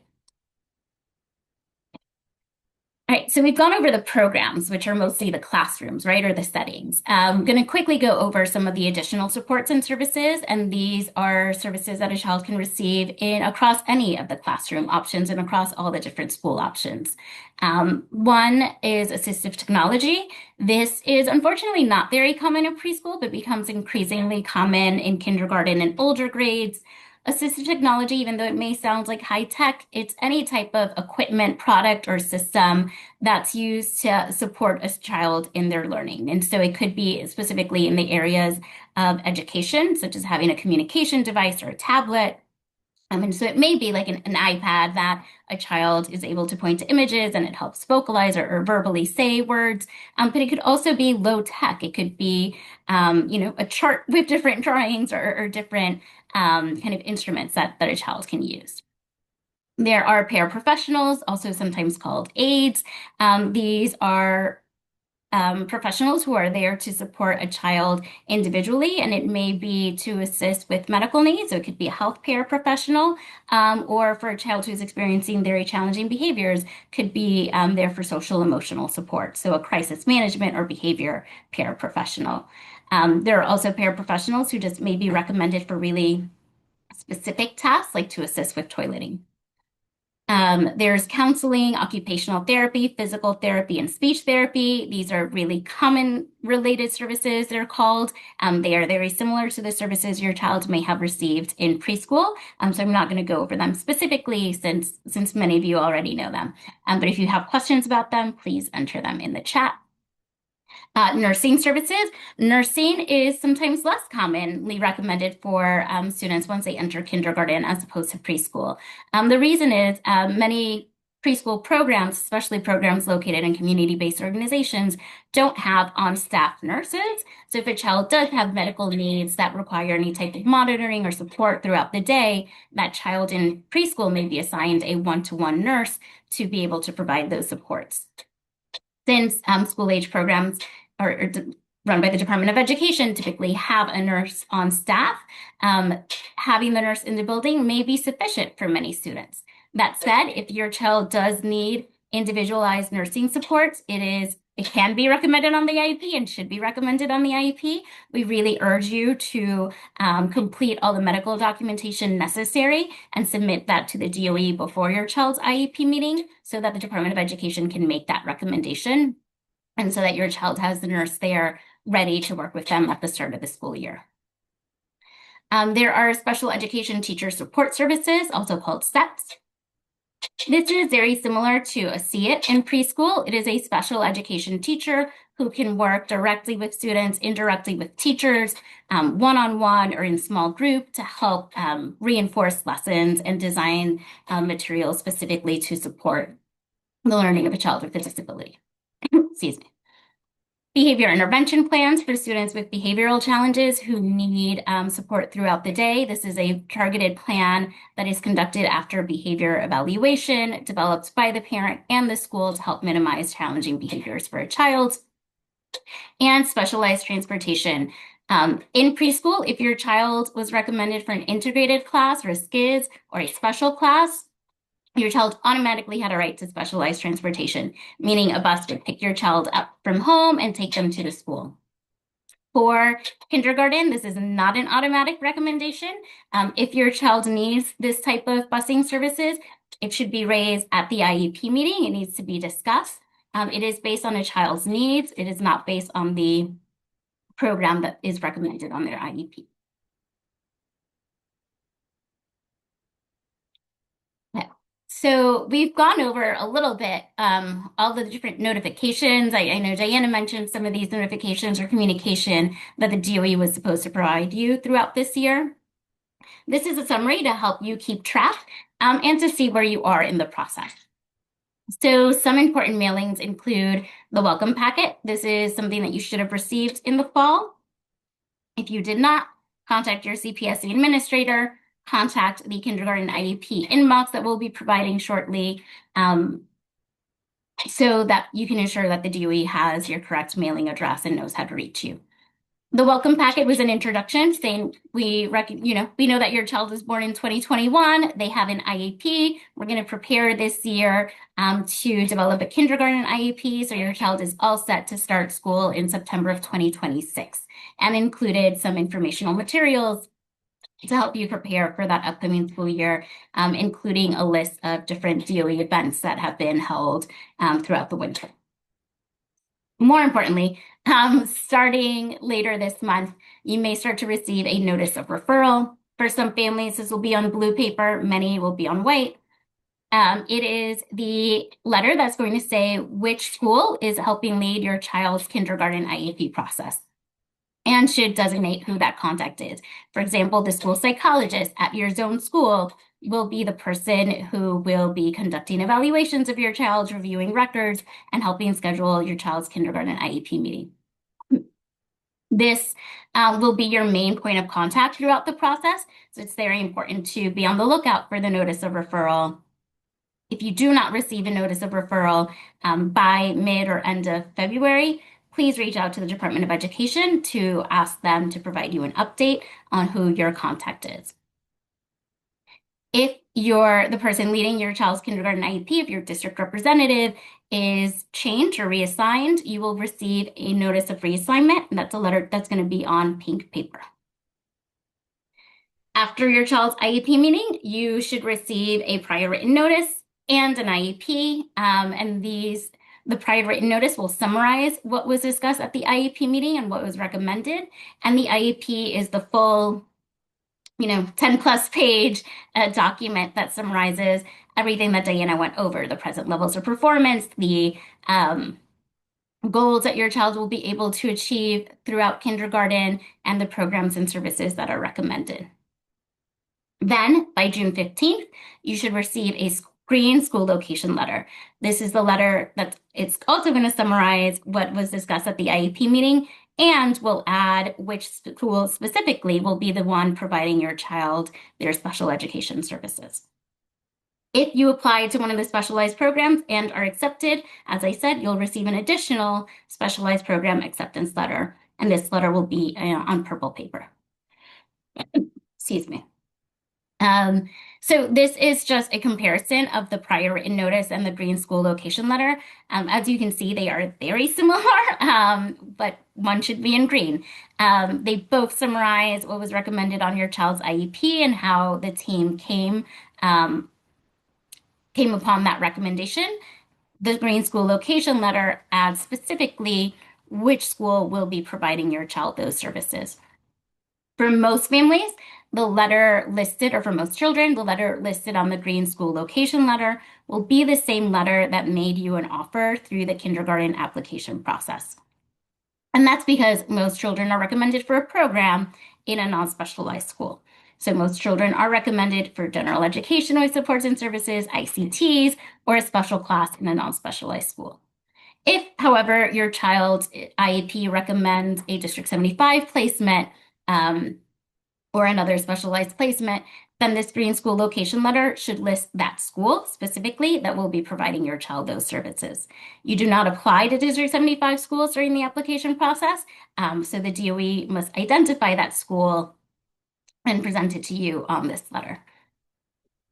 All right, so we've gone over the programs, which are mostly the classrooms, right, or the settings. I'm going to quickly go over some of the additional supports and services, and these are services that a child can receive across any of the classroom options and across all the different school options. One is assistive technology. This is unfortunately not very common in preschool, but becomes increasingly common in kindergarten and older grades. Assistive technology, even though it may sound like high tech, it's any type of equipment, product, or system that's used to support a child in their learning. And so it could be specifically in the areas of education, such as having a communication device or a tablet. And so it may be like an iPad that a child is able to point to images and it helps vocalize or verbally say words. But it could also be low tech. It could be, a chart with different drawings or different kind of instruments that a child can use. There are paraprofessionals, also sometimes called aides. These are professionals who are there to support a child individually, and it may be to assist with medical needs. So it could be a health paraprofessional, or for a child who's experiencing very challenging behaviors, could be there for social emotional support. So a crisis management or behavior paraprofessional. There are also paraprofessionals who just may be recommended for really specific tasks, like to assist with toileting. There's counseling, occupational therapy, physical therapy, and speech therapy. These are really common related services, they're called. They are very similar to the services your child may have received in preschool. So I'm not going to go over them specifically since many of you already know them. But if you have questions about them, please enter them in the chat. Nursing services. Nursing is sometimes less commonly recommended for students once they enter kindergarten as opposed to preschool. The reason is many preschool programs, especially programs located in community-based organizations, don't have on-staff nurses. So if a child does have medical needs that require any type of monitoring or support throughout the day, that child in preschool may be assigned a one-to-one nurse to be able to provide those supports. Since school-age programs are run by the Department of Education typically have a nurse on staff, having the nurse in the building may be sufficient for many students. That said, if your child does need individualized nursing supports, it can be recommended on the IEP and should be recommended on the IEP. We really urge you to complete all the medical documentation necessary and submit that to the DOE before your child's IEP meeting so that the Department of Education can make that recommendation and so that your child has the nurse there ready to work with them at the start of the school year. There are special education teacher support services, also called SETs. This is very similar to a SEIT in preschool. It is a special education teacher who can work directly with students, indirectly with teachers, one-on-one or in small group to help reinforce lessons and design materials specifically to support the learning of a child with a disability. Excuse me. Behavior intervention plans for students with behavioral challenges who need support throughout the day. This is a targeted plan that is conducted after behavior evaluation, developed by the parent and the school to help minimize challenging behaviors for a child. And specialized transportation. In preschool, if your child was recommended for an integrated class or a SKIDS or a special class, your child automatically had a right to specialized transportation, meaning a bus would pick your child up from home and take them to the school. For kindergarten, this is not an automatic recommendation. If your child needs this type of busing services, it should be raised at the IEP meeting. It needs to be discussed. It is based on a child's needs. It is not based on the program that is recommended on their IEP. So we've gone over a little bit all the different notifications. I know Diana mentioned some of these notifications or communication that the DOE was supposed to provide you throughout this year. This is a summary to help you keep track and to see where you are in the process. So some important mailings include the welcome packet. This is something that you should have received in the fall. If you did not, contact your CPSC administrator, contact the kindergarten IEP inbox that we'll be providing shortly so that you can ensure that the DOE has your correct mailing address and knows how to reach you. The welcome packet was an introduction saying we know that your child was born in 2021. They have an IEP. We're going to prepare this year to develop a kindergarten IEP so your child is all set to start school in September of 2026 and included some informational materials to help you prepare for that upcoming school year, including a list of different DOE events that have been held throughout the winter. More importantly, starting later this month, you may start to receive a notice of referral. For some families, this will be on blue paper. Many will be on white. It is the letter that's going to say which school is helping lead your child's kindergarten IEP process and should designate who that contact is. For example, the school psychologist at your zone school will be the person who will be conducting evaluations of your child, reviewing records, and helping schedule your child's kindergarten IEP meeting. This will be your main point of contact throughout the process, so it's very important to be on the lookout for the notice of referral. If you do not receive a notice of referral by mid or end of February, please reach out to the Department of Education to ask them to provide you an update on who your contact is. If you're the person leading your child's kindergarten IEP, if your district representative is changed or reassigned, you will receive a notice of reassignment, and that's a letter that's going to be on pink paper. After your child's IEP meeting, you should receive a prior written notice and an IEP, and the prior written notice will summarize what was discussed at the IEP meeting and what was recommended, and the IEP is the full 10+ page document that summarizes everything that Diana went over, the present levels of performance, the goals that your child will be able to achieve throughout kindergarten, and the programs and services that are recommended. Then, by June 15th, you should receive green school location letter. This is the letter that it's also going to summarize what was discussed at the IEP meeting and will add which school specifically will be the one providing your child their special education services. If you apply to one of the specialized programs and are accepted, as I said, you'll receive an additional specialized program acceptance letter, and this letter will be on purple paper. Excuse me. Um, so this is just a comparison of the prior written notice and the green school location letter. As you can see, they are very similar, but one should be in green. They both summarize what was recommended on your child's IEP and how the team um, came upon that recommendation. The green school location letter adds specifically which school will be providing your child those services. For most families, the letter listed, or for most children, the letter listed on the green school location letter will be the same letter that made you an offer through the kindergarten application process. And that's because most children are recommended for a program in a non-specialized school. So most children are recommended for general education with supports and services, ICTs, or a special class in a non-specialized school. If, however, your child's IEP recommends a District 75 placement, or another specialized placement, then this green school location letter should list that school specifically that will be providing your child those services. You do not apply to District 75 schools during the application process, so the DOE must identify that school and present it to you on this letter.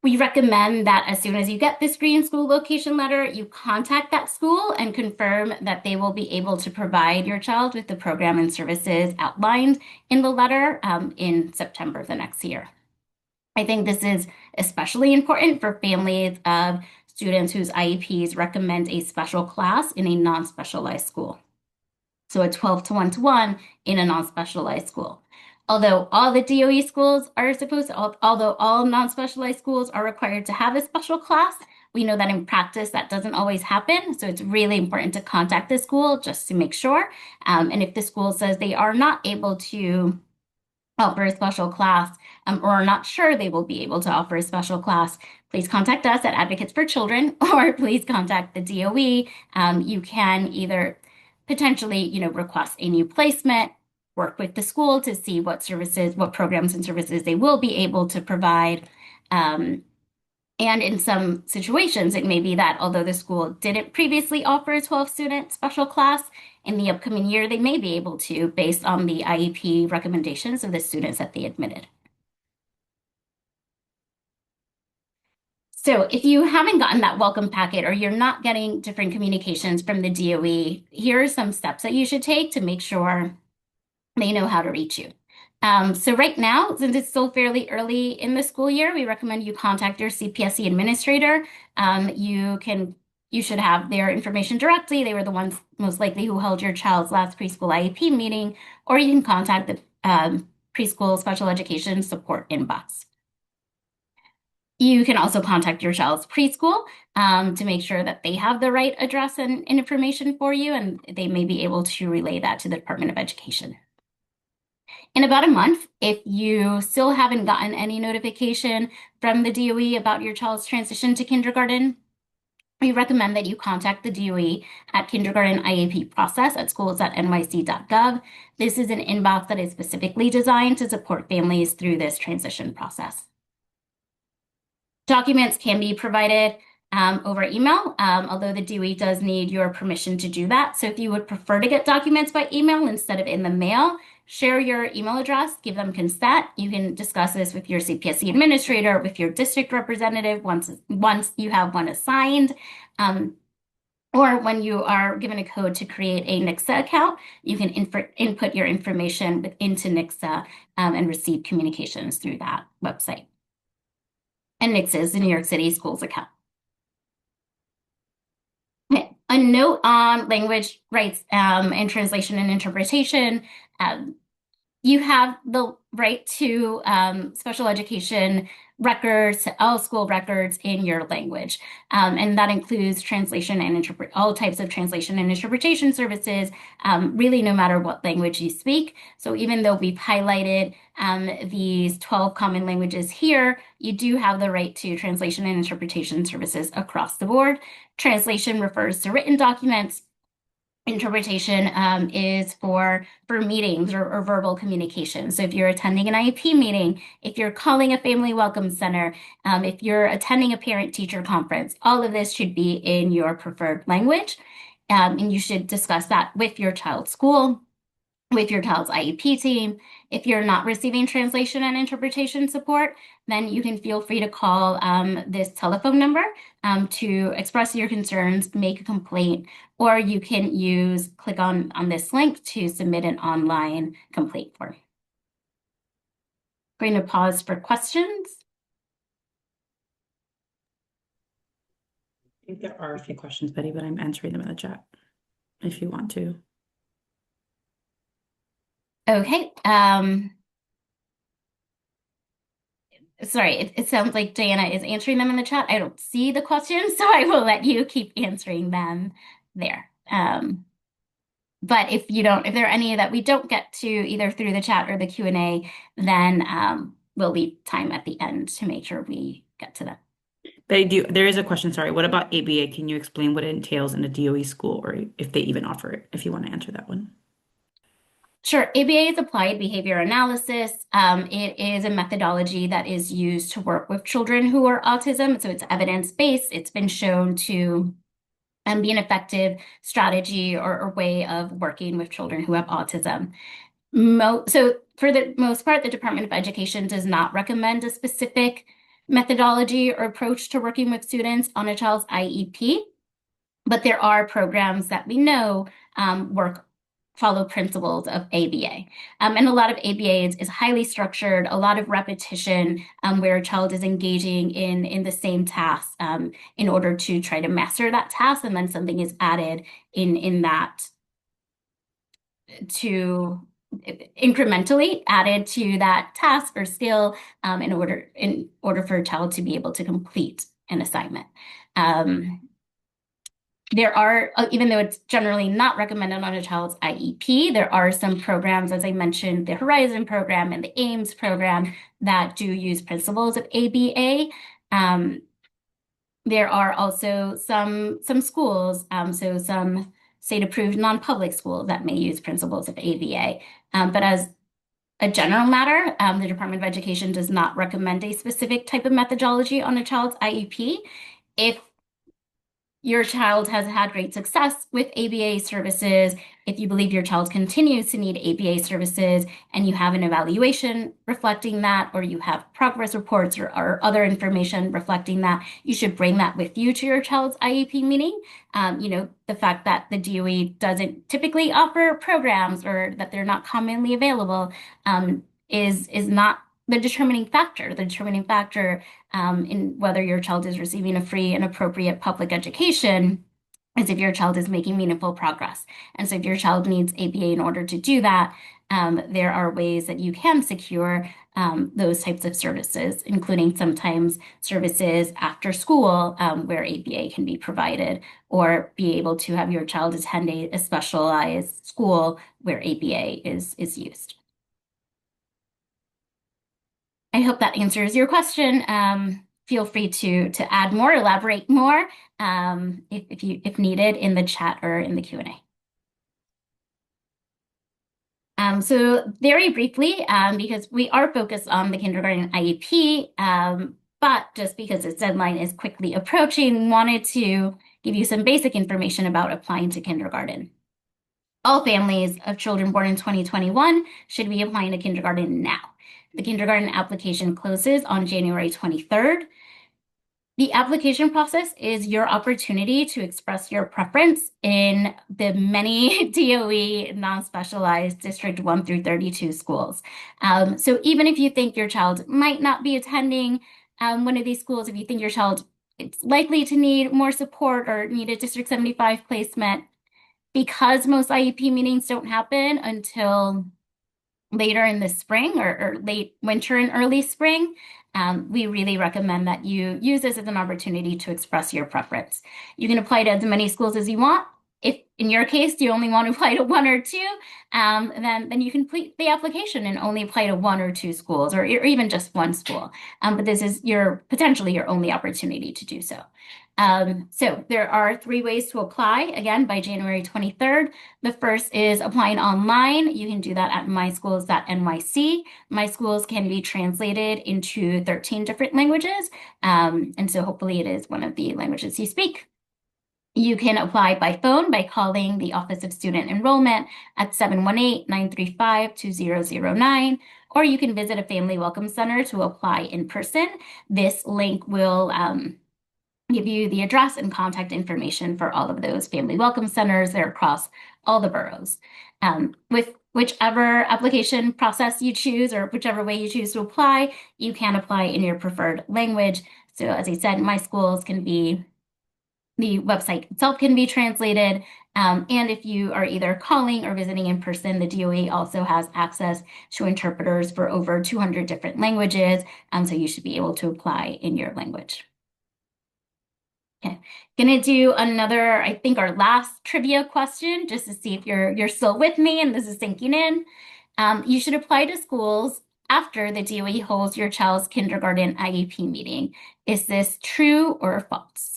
We recommend that as soon as you get this green school location letter, you contact that school and confirm that they will be able to provide your child with the program and services outlined in the letter in September of the next year. I think this is especially important for families of students whose IEPs recommend a special class in a non-specialized school. So a 12 to 1 to 1 in a non-specialized school. Although all the DOE schools are supposed to, although all non-specialized schools are required to have a special class, we know that in practice that doesn't always happen. So it's really important to contact the school just to make sure. And if the school says they are not able to offer a special class, or are not sure they will be able to offer a special class, please contact us at Advocates for Children, or please contact the DOE. You can either potentially, request a new placement, work with the school to see what services, what programs and services they will be able to provide. And in some situations, it may be that although the school didn't previously offer a 12-student special class, in the upcoming year, they may be able to based on the IEP recommendations of the students that they admitted. So if you haven't gotten that welcome packet or you're not getting different communications from the DOE, here are some steps that you should take to make sure they know how to reach you. So right now, since it's still fairly early in the school year, we recommend you contact your CPSE administrator. You should have their information directly. They were the ones most likely who held your child's last preschool IEP meeting, or you can contact the preschool special education support inbox. You can also contact your child's preschool to make sure that they have the right address and information for you, and they may be able to relay that to the Department of Education. In about a month, if you still haven't gotten any notification from the DOE about your child's transition to kindergarten, we recommend that you contact the DOE at kindergarten IEP process at schools.nyc.gov. This is an inbox that is specifically designed to support families through this transition process. Documents can be provided over email, although the DOE does need your permission to do that. So if you would prefer to get documents by email instead of in the mail, share your email address, give them consent. You can discuss this with your CPSC administrator, with your district representative once you have one assigned. Or when you are given a code to create a NICSA account, you can input your information into NICSA and receive communications through that website. And NICSA is the New York City Schools account. Okay. A note on language rights and translation and interpretation. You have the right to special education records, all school records in your language. And that includes translation and interpret all types of translation and interpretation services, really no matter what language you speak. So even though we've highlighted these 12 common languages here, you do have the right to translation and interpretation services across the board. Translation refers to written documents. Interpretation is for meetings or verbal communication. So if you're attending an IEP meeting, if you're calling a family welcome center, if you're attending a parent-teacher conference, all of this should be in your preferred language. And you should discuss that with your child's school, with your child's IEP team. If you're not receiving translation and interpretation support, then you can feel free to call this telephone number to express your concerns, make a complaint, or you can click on this link to submit an online complaint form. Going to pause for questions. I think there are a few questions, Betty, but I'm answering them in the chat if you want to. Okay. Sorry, it sounds like Diana is answering them in the chat. I don't see the questions, so I will let you keep answering them there. But if there are any that we don't get to either through the chat or the Q&A, then we'll leave time at the end to make sure we get to them. Betty, there is a question, sorry. What about ABA? Can you explain what it entails in a DOE school or if they even offer it, if you want to answer that one? Sure. ABA is applied behavior analysis. It is a methodology that is used to work with children who are autism. So it's evidence-based. It's been shown to be an effective strategy or way of working with children who have autism. So for the most part, the Department of Education does not recommend a specific methodology or approach to working with students on a child's IEP, but there are programs that we know follow principles of ABA. And a lot of ABA is highly structured, a lot of repetition where a child is engaging in the same task in order to try to master that task, and then something is added in that to incrementally added to that task or skill in order for a child to be able to complete an assignment. There are, even though it's generally not recommended on a child's IEP, there are some programs, as I mentioned, the Horizon program and the AIMS program that do use principles of ABA. There are also some schools, so some state-approved non-public schools that may use principles of ABA. But as a general matter, the Department of Education does not recommend a specific type of methodology on a child's IEP. If your child has had great success with ABA services, if you believe your child continues to need ABA services and you have an evaluation reflecting that, or you have progress reports or other information reflecting that, you should bring that with you to your child's IEP meeting. The fact that the DOE doesn't typically offer programs or that they're not commonly available is not the determining factor. The determining factor in whether your child is receiving a free and appropriate public education is if your child is making meaningful progress. And so if your child needs ABA in order to do that, there are ways that you can secure those types of services, including sometimes services after school where ABA can be provided, or be able to have your child attend a specialized school where ABA is used. I hope that answers your question. Feel free to add more, elaborate more if needed in the chat or in the Q&A. So very briefly, because we are focused on the kindergarten IEP, but just because its deadline is quickly approaching, wanted to give you some basic information about applying to kindergarten. All families of children born in 2021 should be applying to kindergarten now. The kindergarten application closes on January 23rd. The application process is your opportunity to express your preference in the many DOE non-specialized District 1 through 32 schools. So even if you think your child might not be attending one of these schools, if you think your child is likely to need more support or need a District 75 placement, because most IEP meetings don't happen until later in the spring or late winter and early spring, we really recommend that you use this as an opportunity to express your preference. You can apply to as many schools as you want. If in your case you only want to apply to one or two, then you complete the application and only apply to one or two schools, or even just one school. But this is your potentially your only opportunity to do so. So there are three ways to apply, again, by January 23rd. The first is applying online. You can do that at myschools.nyc. My Schools can be translated into 13 different languages. And so hopefully it is one of the languages you speak. You can apply by phone by calling the Office of Student Enrollment at 718-935-2009, or you can visit a Family Welcome Center to apply in person. This link will give you the address and contact information for all of those family welcome centers. They're across all the boroughs. With whichever application process you choose or whichever way you choose to apply, you can apply in your preferred language. So as I said, My Schools can be, the website itself can be translated. And if you are either calling or visiting in person, the DOE also has access to interpreters for over 200 different languages. So you should be able to apply in your language. Okay, gonna do another, I think our last trivia question, just to see if you're still with me and this is sinking in. You should apply to schools after the DOE holds your child's kindergarten IEP meeting. Is this true or false?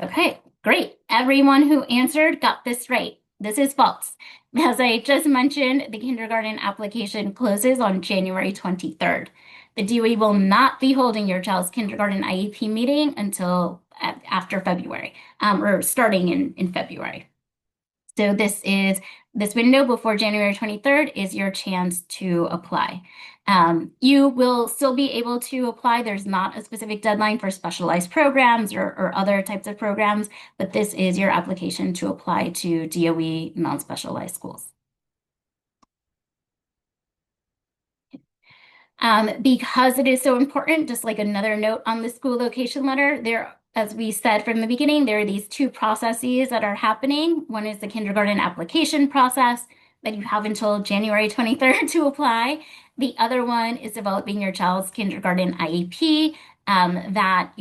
Okay, great. Everyone who answered got this right. This is false. As I just mentioned, the kindergarten application closes on January 23rd. The DOE will not be holding your child's kindergarten IEP meeting until after February, or starting in February. So this window before January 23rd is your chance to apply. You will still be able to apply. There's not a specific deadline for specialized programs or other types of programs, but this is your application to apply to DOE non-specialized schools. Because it is so important, just like another note on the school location letter, there, as we said from the beginning, there are these two processes that are happening. One is the kindergarten application process that you have until January 23rd to apply. The other one is developing your child's kindergarten IEP. That,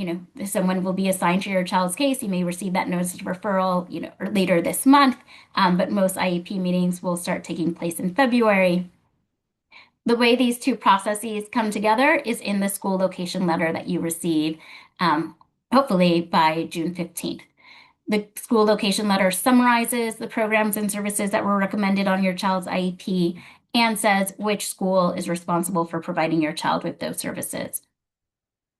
someone will be assigned to your child's case. You may receive that notice of referral, later this month, but most IEP meetings will start taking place in February. The way these two processes come together is in the school location letter that you receive, hopefully by June 15th. The school location letter summarizes the programs and services that were recommended on your child's IEP and says which school is responsible for providing your child with those services.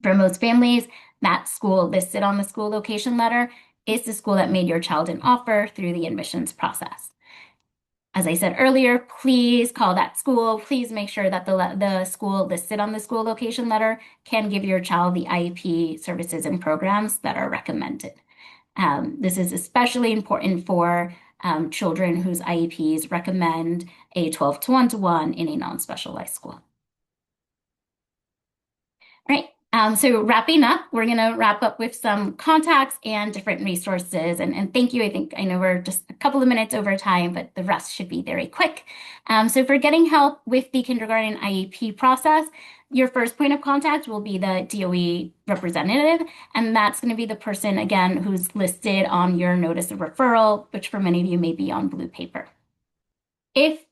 For most families, that school listed on the school location letter is the school that made your child an offer through the admissions process. As I said earlier, please call that school. Please make sure that the school listed on the school location letter can give your child the IEP services and programs that are recommended. This is especially important for children whose IEPs recommend a 12 to 1 to 1 in a non-specialized school. All right. So wrapping up, we're going to wrap up with some contacts and different resources. And thank you. I know we're just a couple of minutes over time, but the rest should be very quick. So for getting help with the kindergarten IEP process, your first point of contact will be the DOE representative, and that's going to be the person, again, who's listed on your notice of referral, which for many of you may be on blue paper. If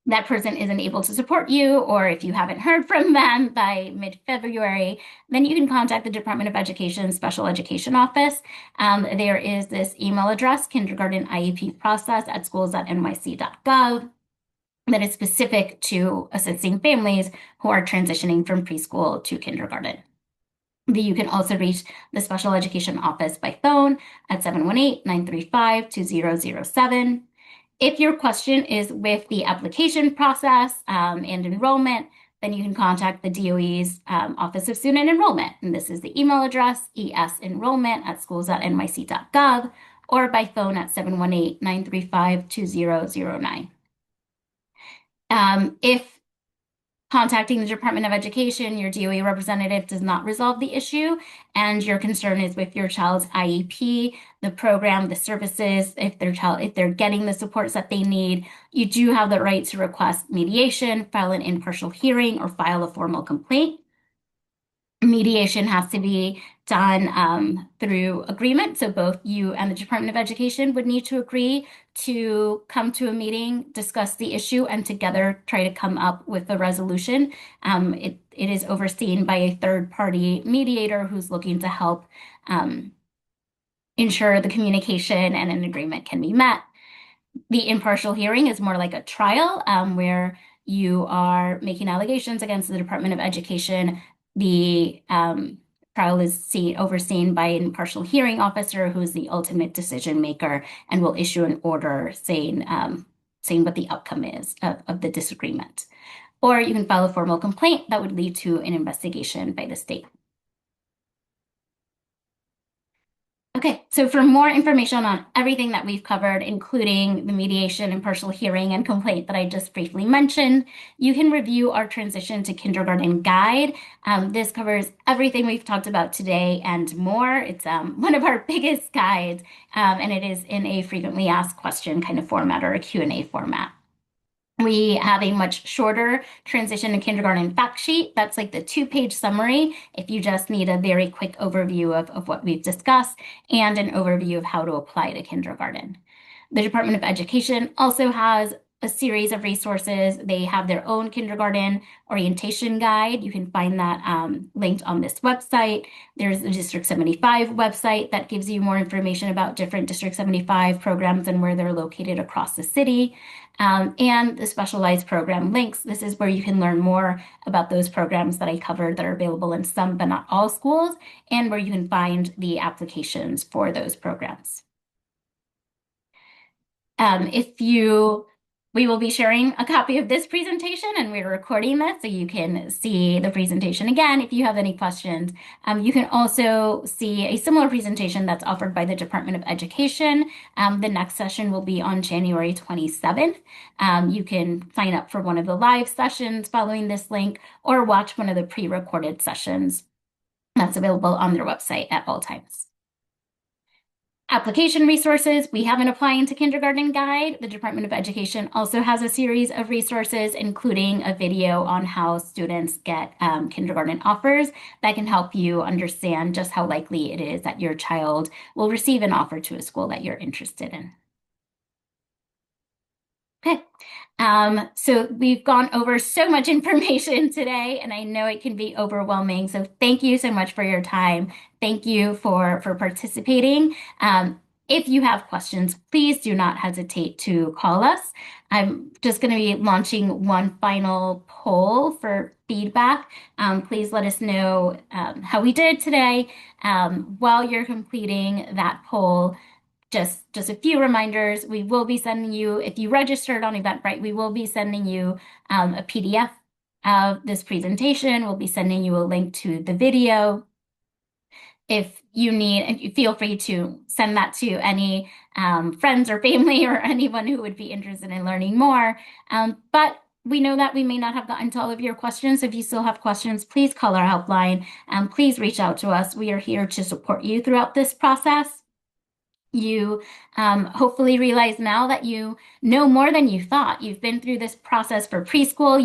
that person isn't able to support you, or if you haven't heard from them by mid-February, then you can contact the Department of Education Special Education Office. There is this email address, kindergarteniepprocess@schools.nyc.gov, that is specific to assisting families who are transitioning from preschool to kindergarten. You can also reach the Special Education Office by phone at 718-935-2007. If your question is with the application process and enrollment, then you can contact the DOE's Office of Student Enrollment. And this is the email address, esenrollment@schools.nyc.gov, or by phone at 718-935-2009. If contacting the Department of Education, your DOE representative does not resolve the issue, and your concern is with your child's IEP, the program, the services, if they're getting the supports that they need, you do have the right to request mediation, file an impartial hearing, or file a formal complaint. Mediation has to be done through agreement. So both you and the Department of Education would need to agree to come to a meeting, discuss the issue, and together try to come up with a resolution. It is overseen by a third-party mediator who's looking to help um, ensure the communication and an agreement can be met. The impartial hearing is more like a trial where you are making allegations against the Department of Education. The trial is overseen by an impartial hearing officer who is the ultimate decision maker and will issue an order saying what the outcome is of the disagreement. Or you can file a formal complaint that would lead to an investigation by the state. Okay, so for more information on everything that we've covered, including the mediation, impartial hearing, and complaint that I just briefly mentioned, you can review our transition to kindergarten guide. This covers everything we've talked about today and more. It's one of our biggest guides, and it is in a frequently asked question kind of format or a Q&A format. We have a much shorter transition to kindergarten fact sheet. That's like the 2-page summary if you just need a very quick overview of what we've discussed and an overview of how to apply to kindergarten. The Department of Education also has a series of resources. They have their own kindergarten orientation guide. You can find that linked on this website. There's the District 75 website that gives you more information about different District 75 programs and where they're located across the city. And the specialized program links. This is where you can learn more about those programs that I covered that are available in some but not all schools, and where you can find the applications for those programs. If you, we will be sharing a copy of this presentation and we're recording this so you can see the presentation again if you have any questions. You can also see a similar presentation that's offered by the Department of Education. The next session will be on January 27th. You can sign up for one of the live sessions following this link or watch one of the pre-recorded sessions that's available on their website at all times. Application resources, we have an Applying to Kindergarten guide. The Department of Education also has a series of resources, including a video on how students get kindergarten offers that can help you understand just how likely it is that your child will receive an offer to a school that you're interested in. Okay. So we've gone over so much information today, and I know it can be overwhelming. So thank you so much for your time. Thank you for participating. If you have questions, please do not hesitate to call us. I'm just going to be launching one final poll for feedback. Please let us know how we did today. While you're completing that poll, just a few reminders. We will be sending you, if you registered on Eventbrite, we will be sending you a PDF of this presentation. We'll be sending you a link to the video. If you need, you feel free to send that to any friends or family or anyone who would be interested in learning more. But we know that we may not have gotten to all of your questions. If you still have questions, please call our helpline and please reach out to us. We are here to support you throughout this process. You hopefully realize now that you know more than you thought. You've been through this process for preschool.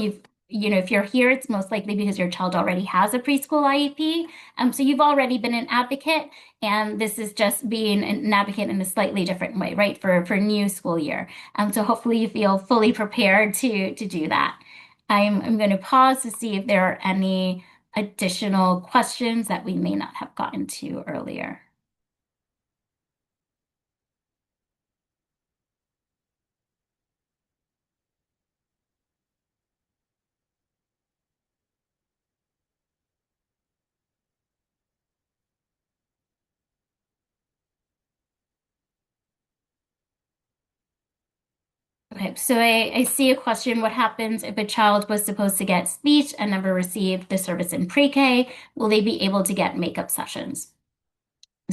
If you're here, it's most likely because your child already has a preschool IEP. So you've already been an advocate, and this is just being an advocate in a slightly different way, right? For new school year. So hopefully you feel fully prepared to do that. I'm going to pause to see if there are any additional questions that we may not have gotten to earlier. Okay, so I see a question. What happens if a child was supposed to get speech and never received the service in pre-K? Will they be able to get makeup sessions?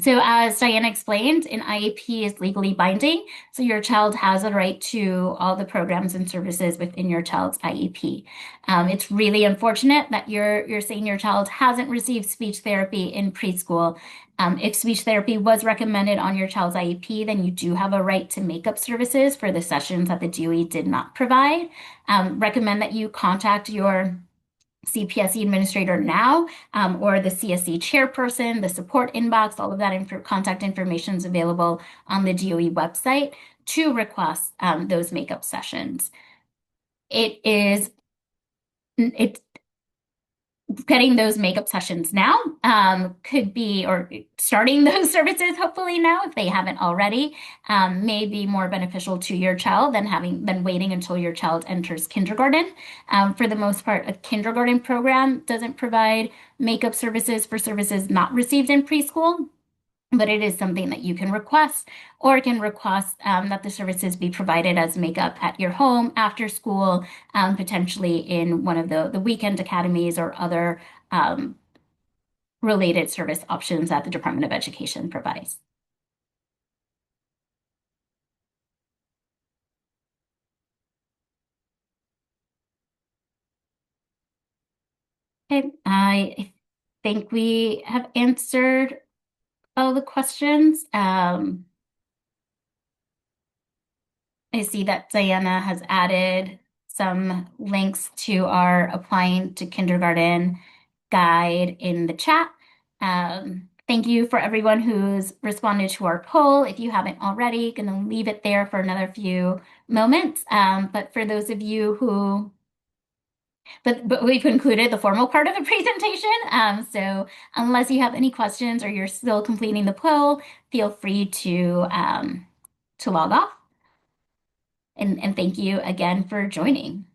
So, as Diana explained, an IEP is legally binding. So, your child has a right to all the programs and services within your child's IEP. It's really unfortunate that you're saying your child hasn't received speech therapy in preschool. If speech therapy was recommended on your child's IEP, then you do have a right to make up services for the sessions that the DOE did not provide. Recommend that you contact your CPSC administrator now, or the CSC chairperson, the support inbox, all of that contact information is available on the DOE website to request those makeup sessions. It is it's getting those makeup sessions now could be, or starting those services hopefully now if they haven't already, may be more beneficial to your child than waiting until your child enters kindergarten. For the most part, a kindergarten program doesn't provide makeup services for services not received in preschool. But it is something that you can request, or can request that the services be provided as makeup at your home after school, potentially in one of the weekend academies or other related service options that the Department of Education provides. Okay, I think we have answered all the questions. I see that Diana has added some links to our applying to kindergarten guide in the chat. Thank you for everyone who's responded to our poll. If you haven't already, gonna leave it there for another few moments. But for those of you who, but we've concluded the formal part of the presentation. So unless you have any questions or you're still completing the poll, feel free to log off. And thank you again for joining.